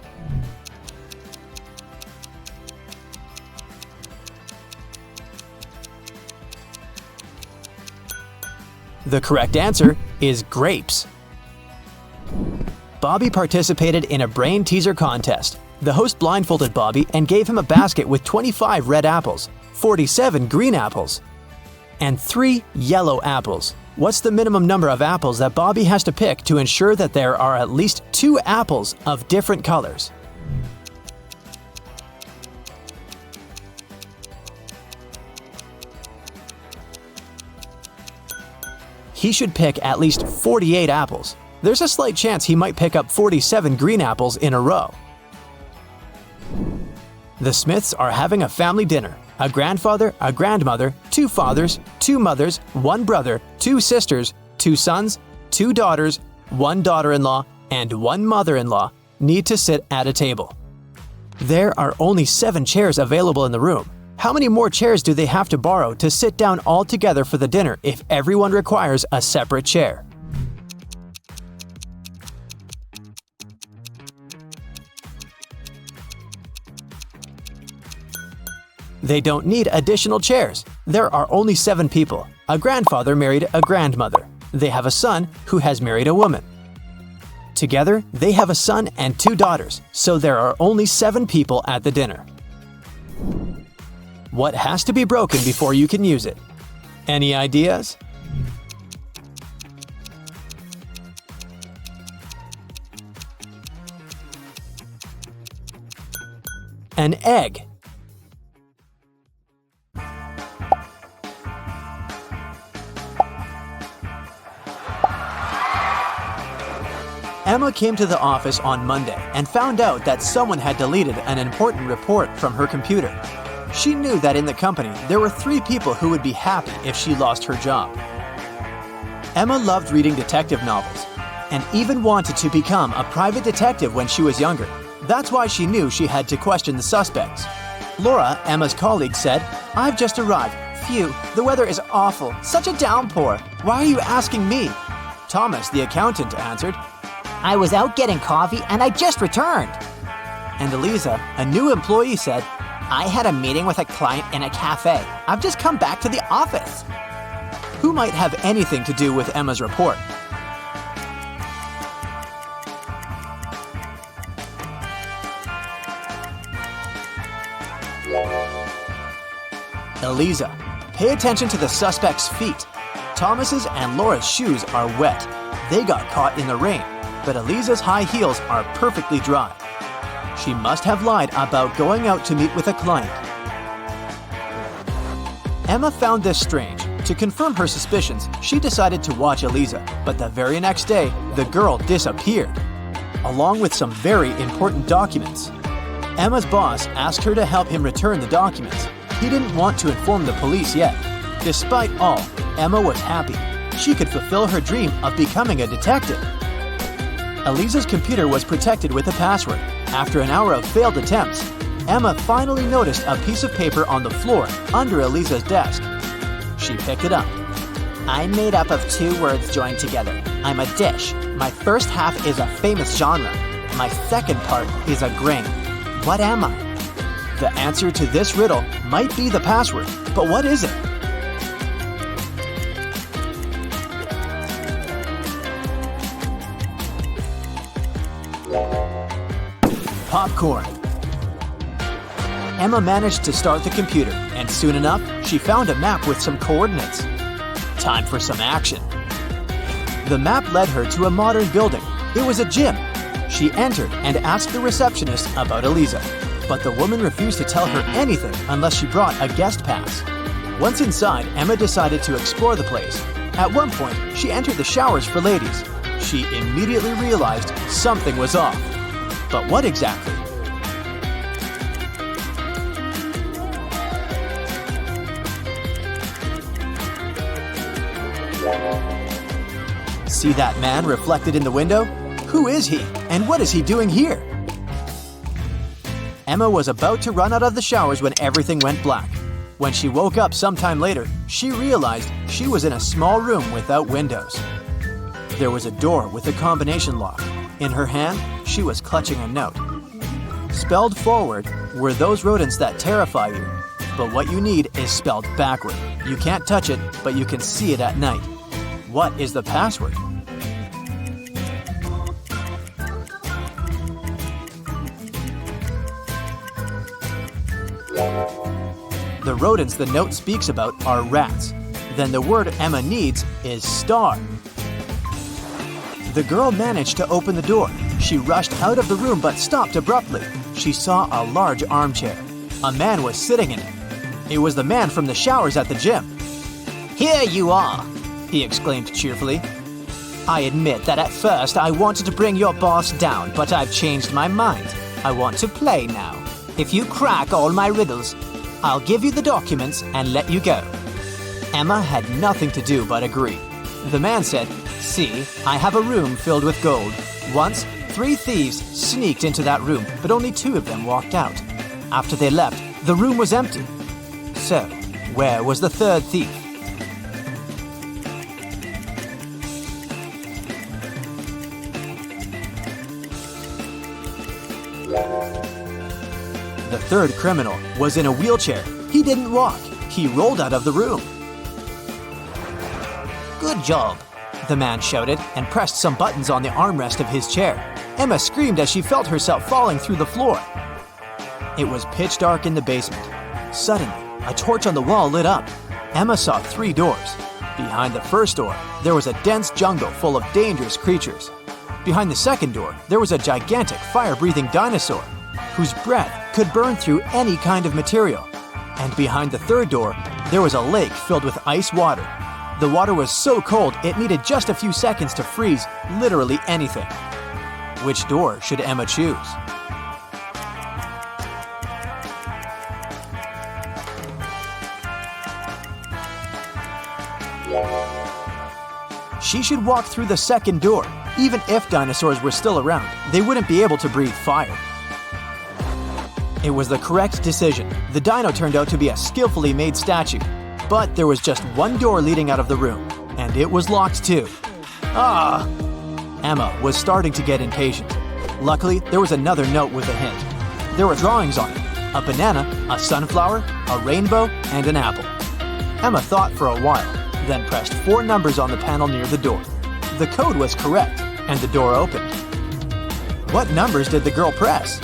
The correct answer is grapes. Bobby participated in a brain teaser contest. The host blindfolded Bobby and gave him a basket with 25 red apples, 47 green apples, and 3 yellow apples. What's the minimum number of apples that Bobby has to pick to ensure that there are at least 2 apples of different colors? He should pick at least 48 apples. There's a slight chance he might pick up 47 green apples in a row. The Smiths are having a family dinner. A grandfather, a grandmother, 2 fathers, 2 mothers, 1 brother, 2 sisters, 2 sons, 2 daughters, 1 daughter-in-law, and 1 mother-in-law need to sit at a table. There are only 7 chairs available in the room. How many more chairs do they have to borrow to sit down all together for the dinner if everyone requires a separate chair? They don't need additional chairs. There are only 7 people. A grandfather married a grandmother. They have a son who has married a woman. Together, they have a son and 2 daughters, so there are only 7 people at the dinner. What has to be broken before you can use it? Any ideas? An egg. Emma came to the office on Monday and found out that someone had deleted an important report from her computer. She knew that in the company there were 3 people who would be happy if she lost her job. Emma loved reading detective novels and even wanted to become a private detective when she was younger. That's why she knew she had to question the suspects. Laura, Emma's colleague, said, "I've just arrived. Phew, the weather is awful. Such a downpour. Why are you asking me?" Thomas, the accountant, answered, I was out getting coffee and I just returned. and Eliza, a new employee, said, I had a meeting with a client in a cafe. I've just come back to the office. who might have anything to do with Emma's report? Eliza, pay attention to the suspect's feet. Thomas's and Laura's shoes are wet. They got caught in the rain, but Eliza's high heels are perfectly dry. She must have lied about going out to meet with a client. Emma found this strange. To confirm her suspicions, she decided to watch Eliza, but the very next day, the girl disappeared, along with some very important documents. Emma's boss asked her to help him return the documents. He didn't want to inform the police yet. Despite all, Emma was happy. she could fulfill her dream of becoming a detective. Elisa's computer was protected with a password. After an hour of failed attempts, Emma finally noticed a piece of paper on the floor under Elisa's desk. She picked it up. I'm made up of two words joined together. I'm a dish. My first half is a famous genre. My second part is a grain. What am I? The answer to this riddle might be the password, but what is it? Popcorn. Emma managed to start the computer, and soon enough, she found a map with some coordinates. Time for some action. The map led her to a modern building. It was a gym. She entered and asked the receptionist about Elisa, but the woman refused to tell her anything unless she brought a guest pass. Once inside, Emma decided to explore the place. At one point, she entered the showers for ladies. She immediately realized something was off. But what exactly? See that man reflected in the window? Who is he, and what is he doing here? Emma was about to run out of the showers when everything went black. When she woke up sometime later, she realized she was in a small room without windows. There was a door with a combination lock. In her hand, she was clutching a note. Spelled forward were those rodents that terrify you. But what you need is spelled backward. You can't touch it, but you can see it at night. What is the password? The rodents the note speaks about are rats. Then the word Emma needs is star. The girl managed to open the door. She rushed out of the room but stopped abruptly. She saw a large armchair. A man was sitting in it. It was the man from the showers at the gym. Here you are, he exclaimed cheerfully. I admit that at first I wanted to bring your boss down, but I've changed my mind. I want to play now. If you crack all my riddles, I'll give you the documents and let you go. Emma had nothing to do but agree. The man said, See, I have a room filled with gold. Once, 3 thieves sneaked into that room, but only 2 of them walked out. After they left, the room was empty. So, where was the 3rd thief? The 3rd criminal was in a wheelchair. He didn't walk. He rolled out of the room. Good job, the man shouted and pressed some buttons on the armrest of his chair. Emma screamed as she felt herself falling through the floor. It was pitch dark in the basement. Suddenly, a torch on the wall lit up. Emma saw 3 doors. Behind the first door, there was a dense jungle full of dangerous creatures. Behind the second door, there was a gigantic fire-breathing dinosaur whose breath could burn through any kind of material. And behind the third door, there was a lake filled with ice water. The water was so cold it needed just a few seconds to freeze literally anything. Which door should Emma choose? She should walk through the second door. Even if dinosaurs were still around, they wouldn't be able to breathe fire. It was the correct decision. The dino turned out to be a skillfully made statue. But there was just one door leading out of the room, and it was locked too. Ah! Emma was starting to get impatient. Luckily, there was another note with a hint. There were drawings on it: a banana, a sunflower, a rainbow, and an apple. Emma thought for a while, then pressed 4 numbers on the panel near the door. The code was correct, and the door opened. What numbers did the girl press?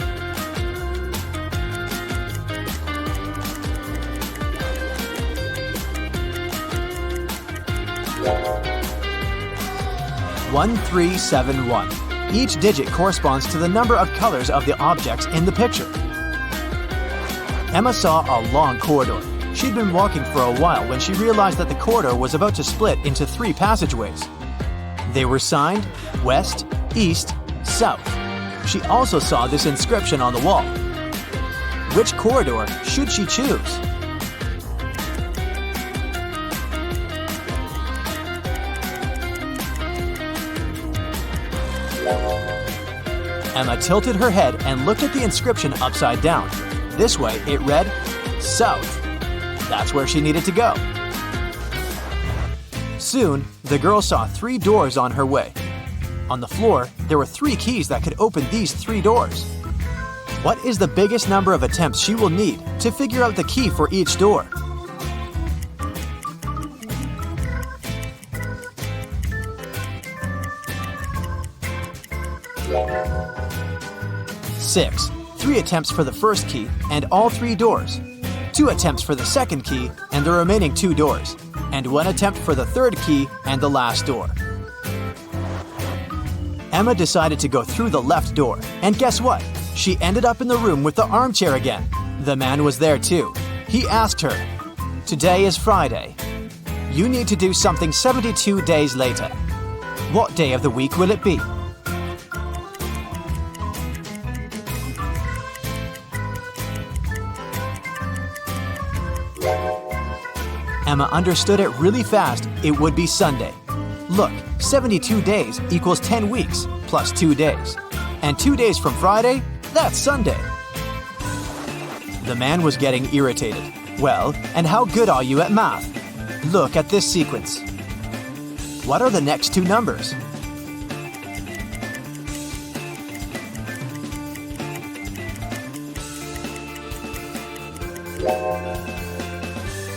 One, 3, 7, 1. Each digit corresponds to the number of colors of the objects in the picture. Emma saw a long corridor. She'd been walking for a while when she realized that the corridor was about to split into 3 passageways. They were signed West, East, South. She also saw this inscription on the wall. Which corridor should she choose? Emma tilted her head and looked at the inscription upside down. This way, it read, South. That's where she needed to go. Soon, the girl saw 3 doors on her way. On the floor, there were 3 keys that could open these 3 doors. What is the biggest number of attempts she will need to figure out the key for each door? Six. 3 attempts for the first key and all 3 doors. 2 attempps for the second key and the remaining 2 doors. And 1 attempt for the third key and the last door. Emma decided to go through the left door, and guess what? She ended up in the room with the armchair again. The man was there too. He asked her, "Today is Friday. You need to do something 72 days later. What day of the week will it be?" Emma understood it really fast. It would be Sunday. Look, 72 days equals 10 weeks plus 2 days. And 2 days from Friday, that's Sunday. The man was getting irritated. "Well, and how good are you at math? Look at this sequence. What are the next 2 numbers?"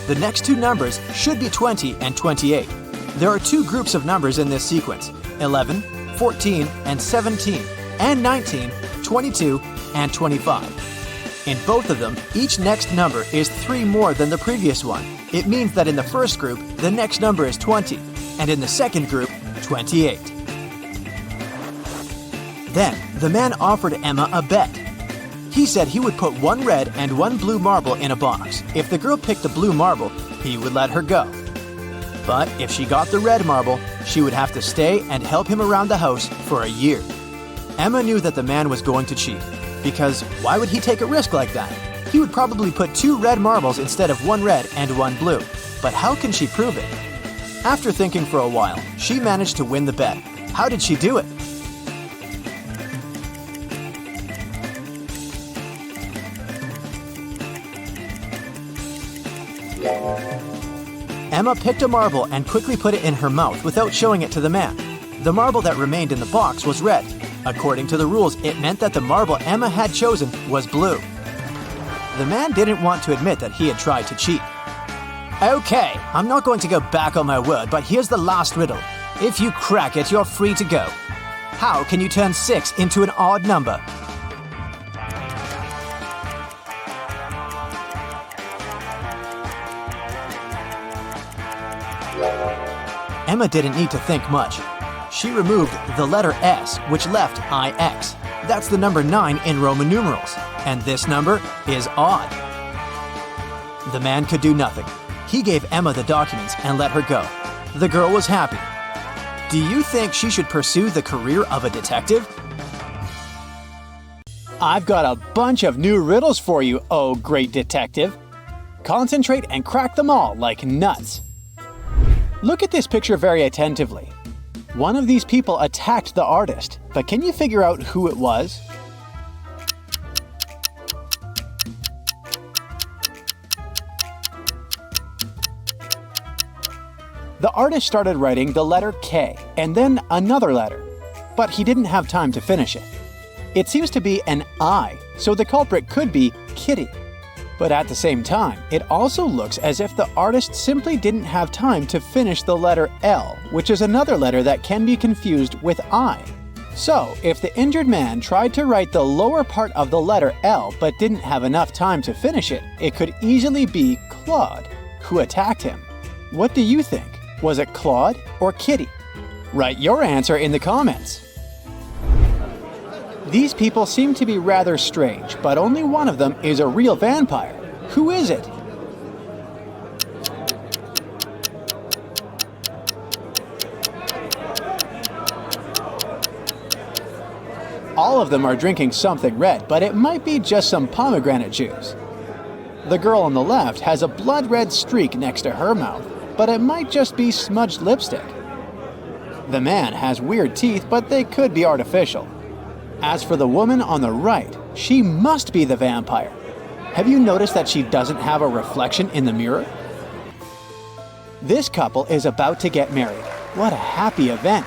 The next 2 numbers should be 20 and 28. There are 2 groups of numbers in this sequence, 11, 14, and 17, and 19, 22, and 25. In both of them, each next number is 3 more than the previous one. It means that in the first group, the next number is 20, and in the second group, 28. Then, the man offered Emma a bet. He said he would put 1 red and 1 blue marble in a box. If the girl picked the blue marble, he would let her go. But if she got the red marble, she would have to stay and help him around the house for a year. Emma knew that the man was going to cheat, because why would he take a risk like that? He would probably put 2 red marbles instead of 1 red and 1 blue. But how can she prove it? After thinking for a while, she managed to win the bet. How did she do it? Emma picked a marble and quickly put it in her mouth without showing it to the man. The marble that remained in the box was red. According to the rules, it meant that the marble Emma had chosen was blue. The man didn't want to admit that he had tried to cheat. "Okay, I'm not going to go back on my word, but here's the last riddle. If you crack it, you're free to go. How can you turn 6 into an odd number?" Emma didn't need to think much. She removed the letter S, which left IX. That's the number 9 in Roman numerals, and this number is odd. The man could do nothing. He gave Emma the documents and let her go. The girl was happy. Do you think she should pursue the career of a detective? I've got a bunch of new riddles for you, oh great detective. Concentrate and crack them all like nuts. Look at this picture very attentively. One of these people attacked the artist, but can you figure out who it was? The artist started writing the letter K and then another letter, but he didn't have time to finish it. It seems to be an I, so the culprit could be Kitty. But at the same time, it also looks as if the artist simply didn't have time to finish the letter L, which is another letter that can be confused with I. So, if the injured man tried to write the lower part of the letter L but didn't have enough time to finish it, it could easily be Claude, who attacked him. What do you think? Was it Claude or Kitty? Write your answer in the comments. These people seem to be rather strange, but only one of them is a real vampire. Who is it? All of them are drinking something red, but it might be just some pomegranate juice. The girl on the left has a blood red streak next to her mouth, but it might just be smudged lipstick. The man has weird teeth, but they could be artificial. As for the woman on the right, she must be the vampire. Have you noticed that she doesn't have a reflection in the mirror? This couple is about to get married. What a happy event.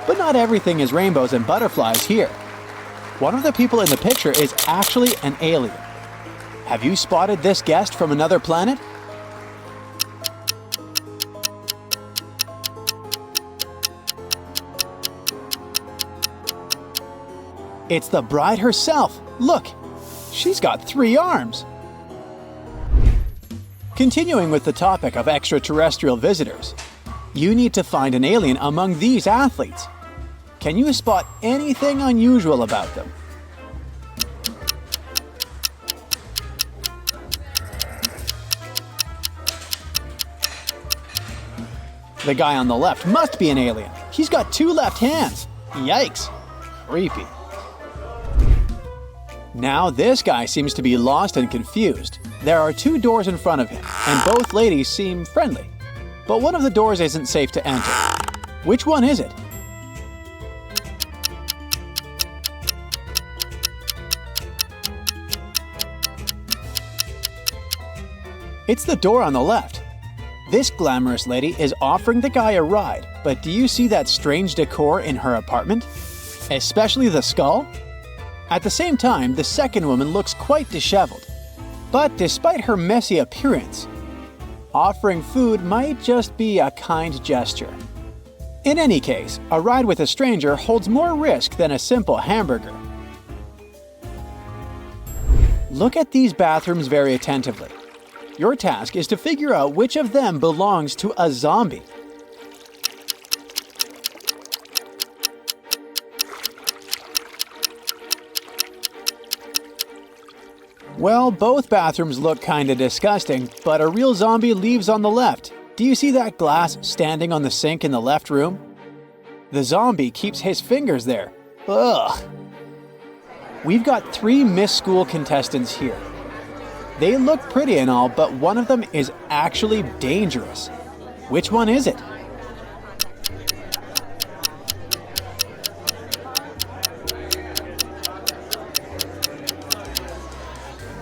But not everything is rainbows and butterflies here. One of the people in the picture is actually an alien. Have you spotted this guest from another planet? It's the bride herself. Look, she's got 3 arms. Continuing with the topic of extraterrestrial visitors, you need to find an alien among these athletes. Can you spot anything unusual about them? The guy on the left must be an alien. He's got 2 left hands. Yikes. Creepy. Now this guy seems to be lost and confused. There are 2 doors in front of him, and both ladies seem friendly. But one of the doors isn't safe to enter. Which one is it? It's the door on the left. This glamorous lady is offering the guy a ride, but do you see that strange decor in her apartment? Especially the skull? At the same time, the second woman looks quite disheveled. But despite her messy appearance, offering food might just be a kind gesture. In any case, a ride with a stranger holds more risk than a simple hamburger. Look at these bathrooms very attentively. Your task is to figure out which of them belongs to a zombie. Well, both bathrooms look kinda disgusting, but a real zombie leaves on the left. Do you see that glass standing on the sink in the left room? The zombie keeps his fingers there. Ugh. We've got 3 Miss School contestants here. They look pretty and all, but one of them is actually dangerous. Which one is it?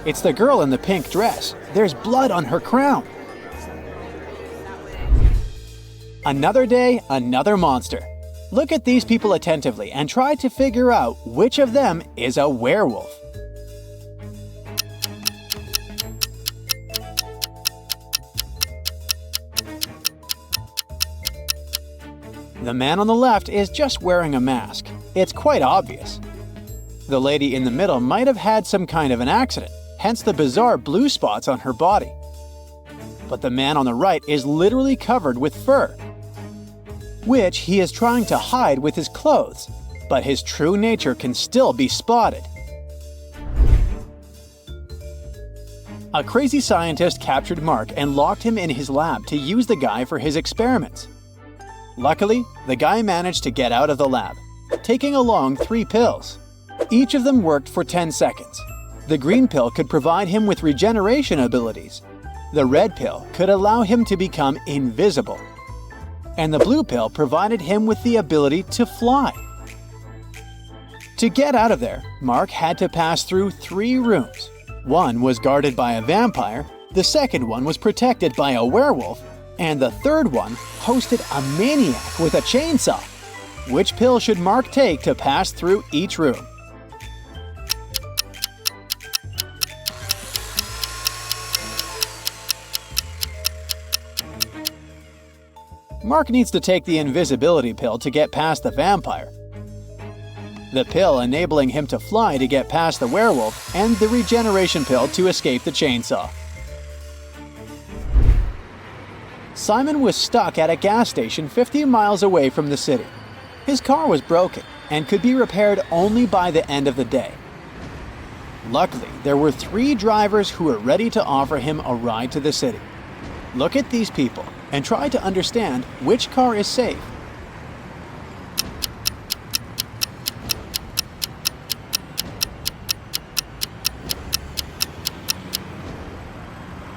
It's the girl in the pink dress. There's blood on her crown. Another day, another monster. Look at these people attentively and try to figure out which of them is a werewolf. The man on the left is just wearing a mask. It's quite obvious. The lady in the middle might have had some kind of an accident, hence the bizarre blue spots on her body. But the man on the right is literally covered with fur, which he is trying to hide with his clothes, but his true nature can still be spotted. A crazy scientist captured Mark and locked him in his lab to use the guy for his experiments. Luckily, the guy managed to get out of the lab, taking along 3 pills. Each of them worked for 10 seconds. The green pill could provide him with regeneration abilities. The red pill could allow him to become invisible. And the blue pill provided him with the ability to fly. To get out of there, Mark had to pass through 3 rooms. One was guarded by a vampire, the second one was protected by a werewolf, and the third one hosted a maniac with a chainsaw. Which pill should Mark take to pass through each room? Mark needs to take the invisibility pill to get past the vampire, the pill enabling him to fly to get past the werewolf, and the regeneration pill to escape the chainsaw. Simon was stuck at a gas station 50 miles away from the city. His car was broken and could be repaired only by the end of the day. Luckily, there were 3 drivers who were ready to offer him a ride to the city. Look at these people and try to understand which car is safe.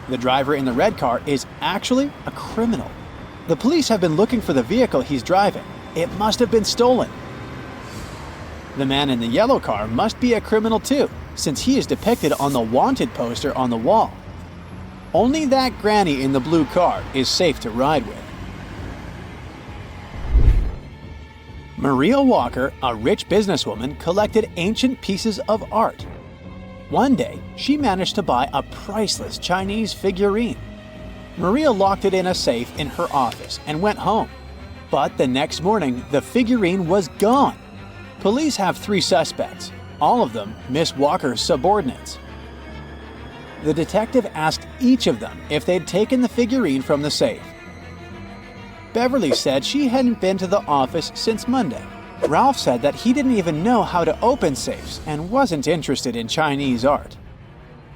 The driver in the red car is actually a criminal. The police have been looking for the vehicle he's driving, It must have been stolen. The man in the yellow car must be a criminal too, since he is depicted on the wanted poster on the wall. Only that granny in the blue car is safe to ride with. Maria Walker, a rich businesswoman, collected ancient pieces of art. One day, she managed to buy a priceless Chinese figurine. Maria locked it in a safe in her office and went home. But the next morning, the figurine was gone. Police have 3 suspects, all of them Miss Walker's subordinates. The detective asked each of them if they'd taken the figurine from the safe. Beverly said she hadn't been to the office since Monday. Ralph said that he didn't even know how to open safes and wasn't interested in Chinese art.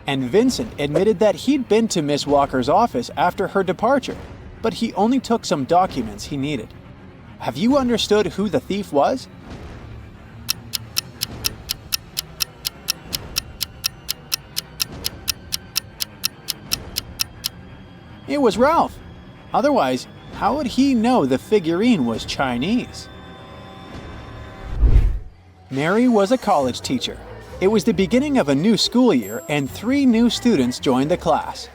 And Vincent admitted that he'd been to Miss Walker's office after her departure, but he only took some documents he needed. Have you understood who the thief was? It was Ralph. Otherwise, how would he know the figurine was Chinese? Mary was a college teacher. It was the beginning of a new school year and 3 new students joined the class.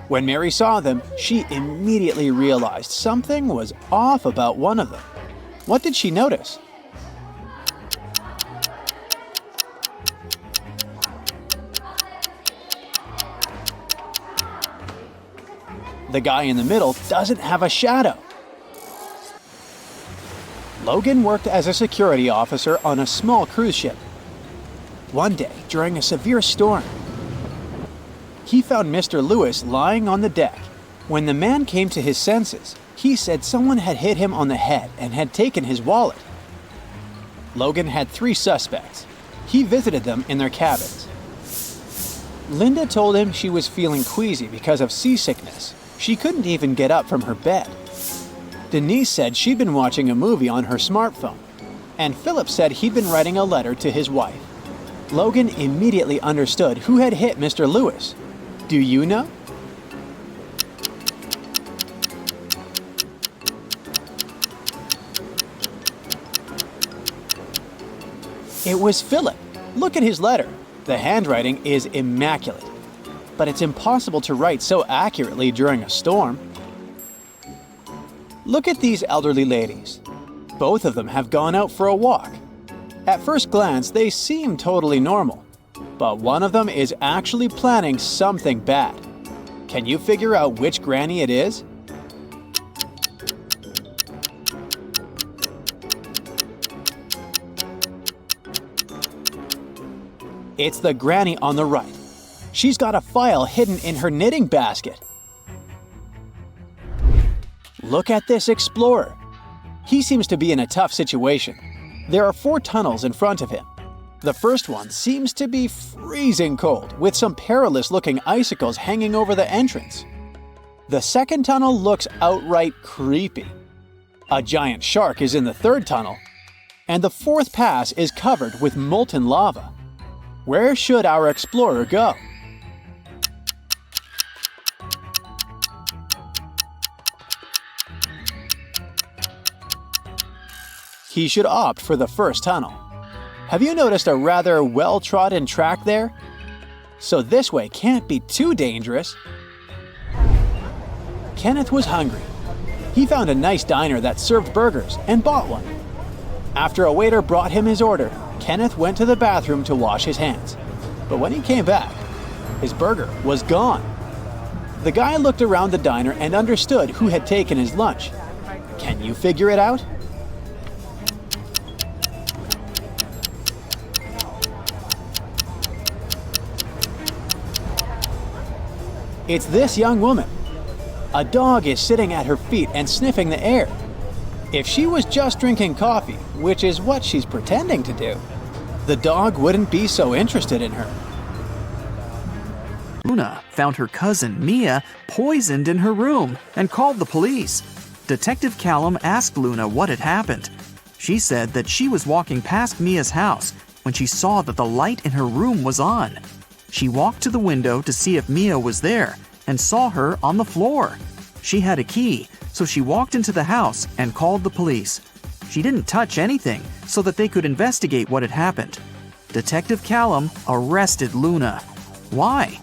When Mary saw them, she immediately realized something was off about one of them. What did she notice? The guy in the middle doesn't have a shadow. Logan worked as a security officer on a small cruise ship. One day, during a severe storm, he found Mr. Lewis lying on the deck. When the man came to his senses, he said someone had hit him on the head and had taken his wallet. Logan had 3 suspects. He visited them in their cabins. Linda told him she was feeling queasy because of seasickness. She couldn't even get up from her bed. Denise said she'd been watching a movie on her smartphone. And Philip said he'd been writing a letter to his wife. Logan immediately understood who had hit Mr. Lewis. Do you know? It was Philip. Look at his letter. The handwriting is immaculate. But it's impossible to write so accurately during a storm. Look at these elderly ladies. Both of them have gone out for a walk. At first glance, they seem totally normal. But one of them is actually planning something bad. Can you figure out which granny it is? It's the granny on the right. She's got a file hidden in her knitting basket. Look at this explorer. He seems to be in a tough situation. There are 4 tunnels in front of him. The first one seems to be freezing cold, with some perilous-looking icicles hanging over the entrance. The second tunnel looks outright creepy. A giant shark is in the third tunnel, and the 4th pass is covered with molten lava. Where should our explorer go? He should opt for the first tunnel. Have you noticed a rather well-trodden track there? So this way can't be too dangerous. Kenneth was hungry. He found a nice diner that served burgers and bought one. After a waiter brought him his order, Kenneth went to the bathroom to wash his hands. But when he came back, his burger was gone. The guy looked around the diner and understood who had taken his lunch. Can you figure it out? It's this young woman. A dog is sitting at her feet and sniffing the air. If she was just drinking coffee, which is what she's pretending to do, the dog wouldn't be so interested in her. Luna found her cousin Mia poisoned in her room and called the police. Detective Callum asked Luna what had happened. She said that she was walking past Mia's house when she saw that the light in her room was on. She walked to the window to see if Mia was there and saw her on the floor. She had a key, so she walked into the house and called the police. She didn't touch anything so that they could investigate what had happened. Detective Callum arrested Luna. Why?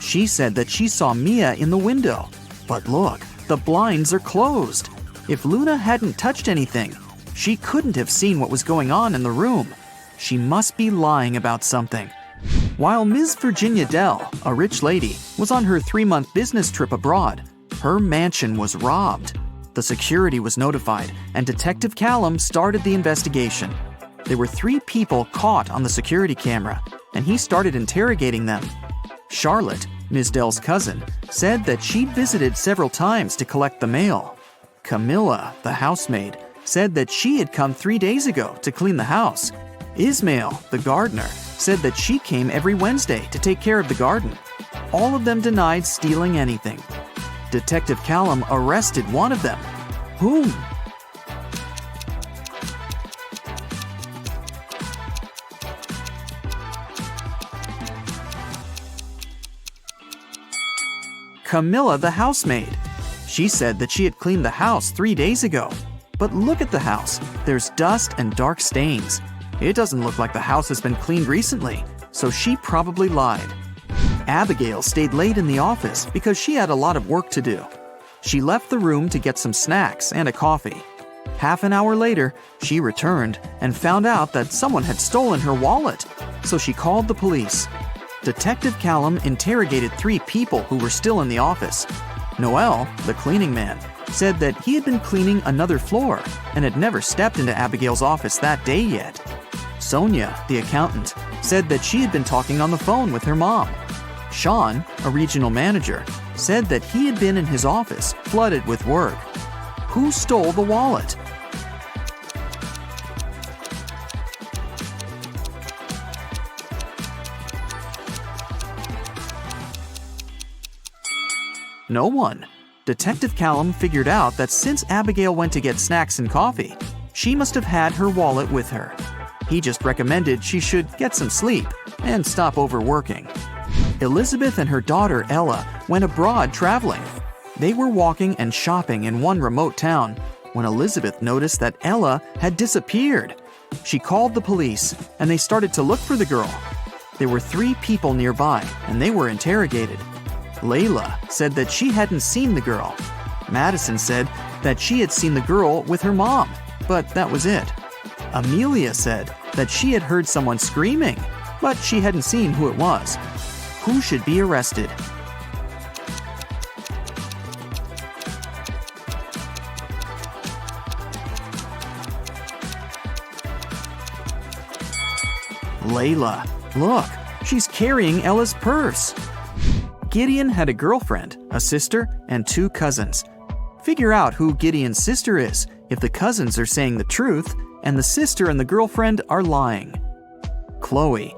She said that she saw Mia in the window. But look, the blinds are closed. If Luna hadn't touched anything, she couldn't have seen what was going on in the room. She must be lying about something. While Ms. Virginia Dell, a rich lady, was on her 3-month business trip abroad, her mansion was robbed. The security was notified, and Detective Callum started the investigation. There were 3 people caught on the security camera, and he started interrogating them. Charlotte, Ms. Dell's cousin, said that she'd visited several times to collect the mail. Camilla, the housemaid, said that she had come 3 days ago to clean the house. Ismail, the gardener, said that she came every Wednesday to take care of the garden. All of them denied stealing anything. Detective Callum arrested one of them. Whom? Camilla, the housemaid. She said that she had cleaned the house 3 days ago. But look at the house. There's dust and dark stains. It doesn't look like the house has been cleaned recently, so she probably lied. Abigail stayed late in the office because she had a lot of work to do. She left the room to get some snacks and a coffee. Half an hour later, she returned and found out that someone had stolen her wallet, so she called the police. Detective Callum interrogated 3 people who were still in the office. Noel, the cleaning man, said that he had been cleaning another floor and had never stepped into Abigail's office that day yet. Sonia, the accountant, said that she had been talking on the phone with her mom. Sean, a regional manager, said that he had been in his office flooded with work. Who stole the wallet? No one. Detective Callum figured out that since Abigail went to get snacks and coffee, she must have had her wallet with her. He just recommended she should get some sleep and stop overworking. Elizabeth and her daughter Ella went abroad traveling. They were walking and shopping in one remote town when Elizabeth noticed that Ella had disappeared. She called the police and they started to look for the girl. There were 3 people nearby and they were interrogated. Layla said that she hadn't seen the girl. Madison said that she had seen the girl with her mom, but that was it. Amelia said that she had heard someone screaming, but she hadn't seen who it was. Who should be arrested? Layla. Look, she's carrying Ella's purse. Gideon had a girlfriend, a sister, and 2 cousins. Figure out who Gideon's sister is if the cousins are saying the truth and the sister and the girlfriend are lying. Chloe.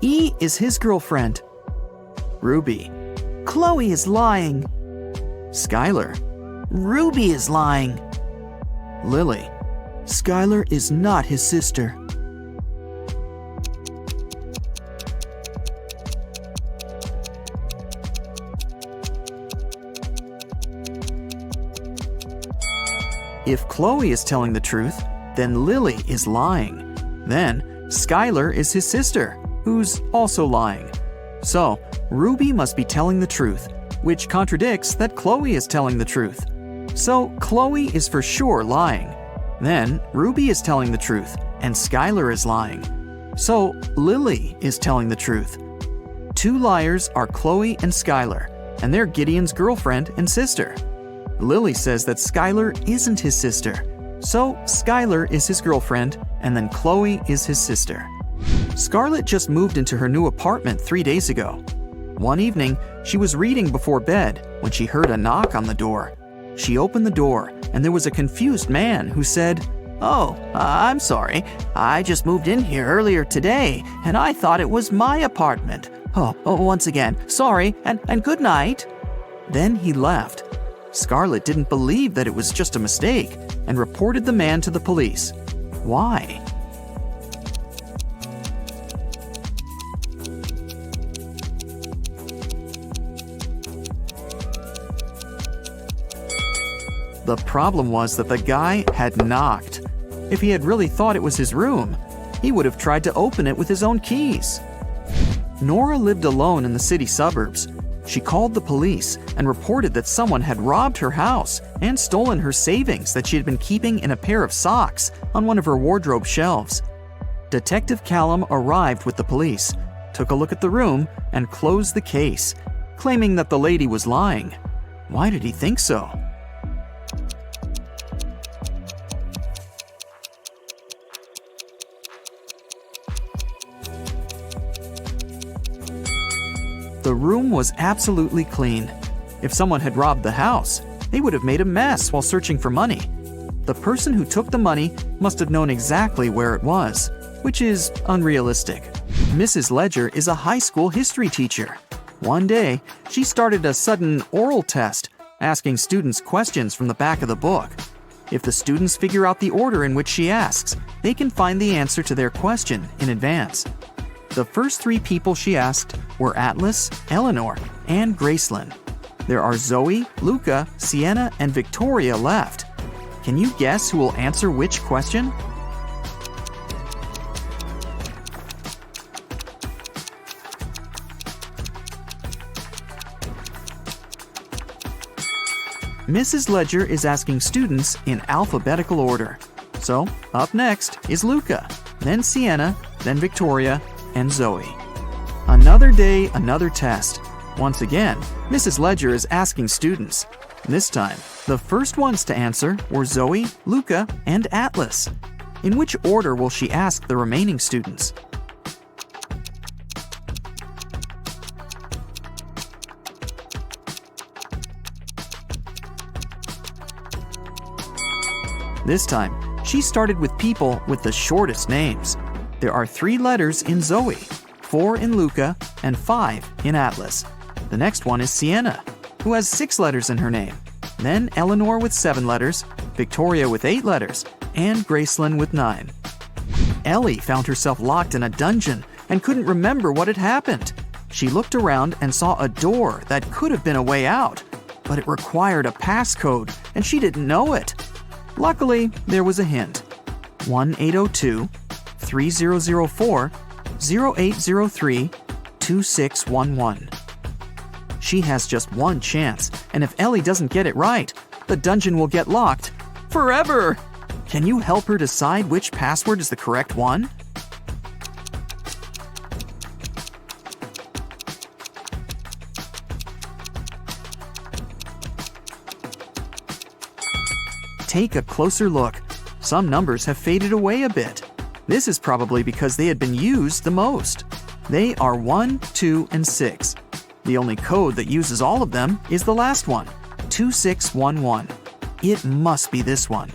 E is his girlfriend. Ruby. Chloe is lying. Skylar. Ruby is lying. Lily. Skylar is not his sister. If Chloe is telling the truth, then Lily is lying. Then, Skylar is his sister, who's also lying. So, Ruby must be telling the truth, which contradicts that Chloe is telling the truth. So, Chloe is for sure lying. Then, Ruby is telling the truth, and Skylar is lying. So, Lily is telling the truth. 2 liars are Chloe and Skylar, and they're Gideon's girlfriend and sister. Lily says that Skylar isn't his sister. So Skylar is his girlfriend, and then Chloe is his sister. Scarlett just moved into her new apartment 3 days ago. One evening, she was reading before bed when she heard a knock on the door. She opened the door, and there was a confused man who said, "Oh, I'm sorry. I just moved in here earlier today, and I thought it was my apartment. Once again, sorry, and good night." Then he left. Scarlett didn't believe that it was just a mistake and reported the man to the police. Why? The problem was that the guy had knocked. If he had really thought it was his room, he would have tried to open it with his own keys. Nora lived alone in the city suburbs. She called the police and reported that someone had robbed her house and stolen her savings that she had been keeping in a pair of socks on one of her wardrobe shelves. Detective Callum arrived with the police, took a look at the room, and closed the case, claiming that the lady was lying. Why did he think so? The room was absolutely clean. If someone had robbed the house, they would have made a mess while searching for money. The person who took the money must have known exactly where it was, which is unrealistic. Mrs. Ledger is a high school history teacher. One day, she started a sudden oral test, asking students questions from the back of the book. If the students figure out the order in which she asks, they can find the answer to their question in advance. The first 3 people she asked were Atlas, Eleanor, and Gracelyn. There are Zoe, Luca, Sienna, and Victoria left. Can you guess who will answer which question? Mrs. Ledger is asking students in alphabetical order. So, up next is Luca, then Sienna, then Victoria, and Zoe. Another day, another test. Once again, Mrs. Ledger is asking students. This time, the first ones to answer were Zoe, Luca, and Atlas. In which order will she ask the remaining students? This time, she started with people with the shortest names. There are 3 letters in Zoe, 4 in Luca, and 5 in Atlas. The next one is Sienna, who has 6 letters in her name. Then Eleanor with 7 letters, Victoria with 8 letters, and Gracelyn with 9. Ellie found herself locked in a dungeon and couldn't remember what had happened. She looked around and saw a door that could have been a way out, but it required a passcode and she didn't know it. Luckily, there was a hint. 1-802-3004-0803-2611. She has just one chance, and if Ellie doesn't get it right, the dungeon will get locked forever. Can you help her decide which password is the correct one? Take a closer look. Some numbers have faded away a bit. This is probably because they had been used the most. They are 1, 2, and 6. The only code that uses all of them is the last one, 2611. It must be this one.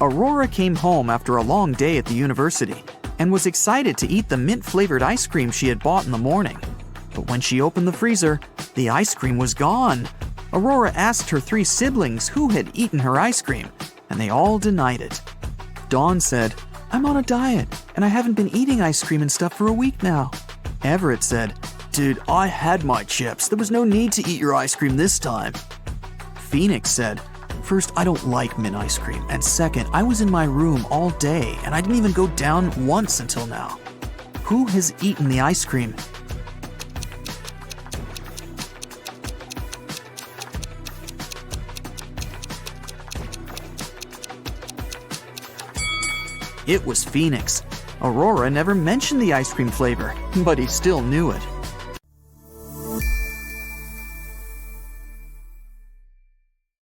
Aurora came home after a long day at the university and was excited to eat the mint-flavored ice cream she had bought in the morning. But when she opened the freezer, the ice cream was gone. Aurora asked her 3 siblings who had eaten her ice cream, and they all denied it. Dawn said, "I'm on a diet, and I haven't been eating ice cream and stuff for a week now." Everett said, "Dude, I had my chips. There was no need to eat your ice cream this time." Phoenix said, "First, I don't like mint ice cream, and second, I was in my room all day, and I didn't even go down once until now." Who has eaten the ice cream? It was Phoenix. Aurora never mentioned the ice cream flavor, but he still knew it.